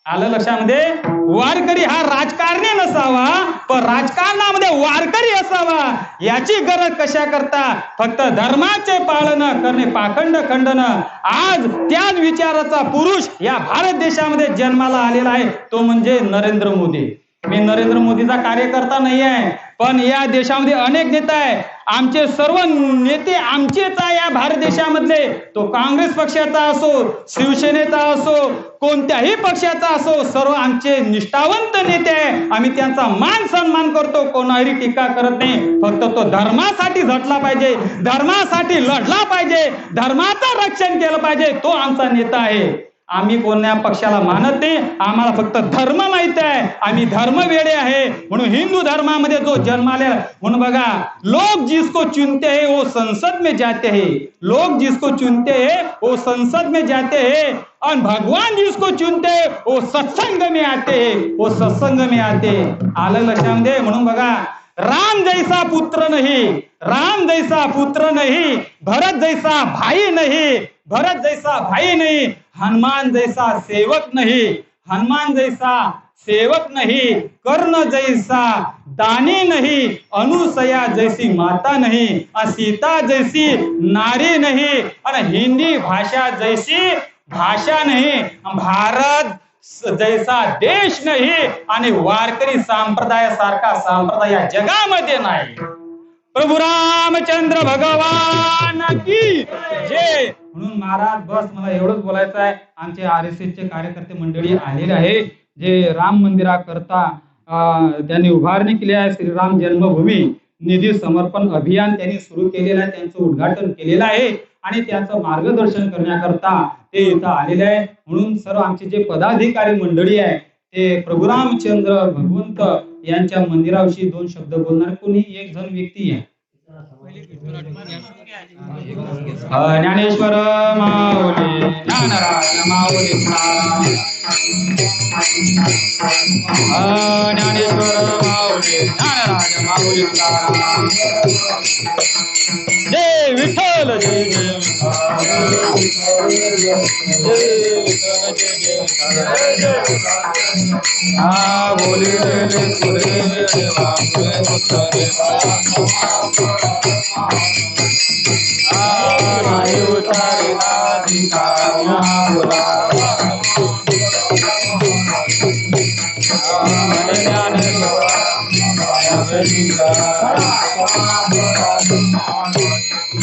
आलं लक्षामध्ये? वारकरी हा राजकारणी नसावा, पण राजकारणामध्ये वारकरी असावा. याची गरज कशा करता? फक्त धर्माचे पालन करणे, पाखंड खंडन. आज त्याच विचाराचा पुरुष या भारत देशामध्ये जन्माला आलेला आहे, तो म्हणजे नरेंद्र मोदी. मी नरेंद्र मोदीचा कार्यकर्ता नाही आहे, पण या देशामध्ये अनेक नेते आहे. आमचे सर्व नेते आमचेच आहे या भारत देशामधले. तो काँग्रेस पक्षाचा असो, शिवसेनेचा असो, कोणत्याही पक्षाचा असो, सर्व आमचे निष्ठावंत नेते आहे. आम्ही त्यांचा मान सन्मान करतो, कोणावरही टीका करत नाही. फक्त तो धर्मासाठी झटला पाहिजे, धर्मासाठी लढला पाहिजे, धर्माचं रक्षण केलं पाहिजे, तो आमचा नेता आहे. आम्ही कोणत्या पक्षाला मानत नाही, आम्हाला फक्त धर्म माहित आहे. आम्ही धर्मवेडे आहे. म्हणून हिंदू धर्मामध्ये जो जन्माले, म्हणून बघा, लोग जिसको चुनते हैं वो संसद में जाते हैं. लोग जिसको चुनते हैं वो संसद में जाते हैं, और भगवान जिसको चुनते हैं वो सत्संग में आते हैं, वो सत्संग में आते हैं. आलं लक्षामध्ये? म्हणून बघा, राम जैसा पुत्र नहीं, राम जैसा पुत्र नहीं, भरत जैसा भाई नहीं, भरत जैसा भाई नहीं, हनुमान जैसा सेवक नहीं, हनुमान जैसा सेवक नहीं, कर्ण जैसा दानी नहीं, अनुसया जैसी माता नहीं, सीता जैसी नारी नहीं, और हिंदी भाषा जैसी भाषा नहीं, भारत जैसा देश नाही, आणि वारकरी संप्रदाय सारखा संप्रदाय या जगामध्ये नाही. प्रभू रामचंद्र भगवान की जय. म्हणून महाराज, बस मला एवढंच बोलायचं आहे. आमचे RSS चे कार्यकर्ते मंडळी आलेले आहे, जे राम मंदिराकरता त्यांनी उभारणी केली आहे. श्रीराम जन्मभूमी निधी समर्पण अभियान त्यांनी सुरू केलेलं आहे, त्यांचं उद्घाटन केलेलं आहे आणि त्याचं मार्गदर्शन करण्याकरता ते इथं आलेले आहे. म्हणून सर्व आमचे जे पदाधिकारी मंडळी आहे, ते प्रभू रामचंद्र भगवंत यांच्या मंदिराविषयी 2 शब्द बोलणार. कोणी एक जण व्यक्ती आहे. ज्ञानेश्वर माऊली, ज्ञानराज माऊली, ज्ञानेश्वर माऊली, ज्ञानराज माऊली. जय विठ्ठल, जय बोले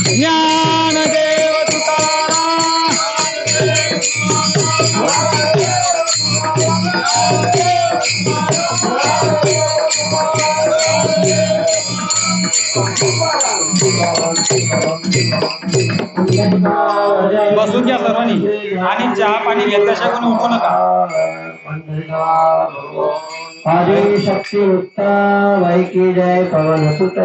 ज्ञानदेव तुकाराम. बसून घ्या सर्वांनी आणि चहा पाणी घेतल्याशिवाय कोणी उठू नका. आदिशक्ति उत्तम वै की जय पवन सुत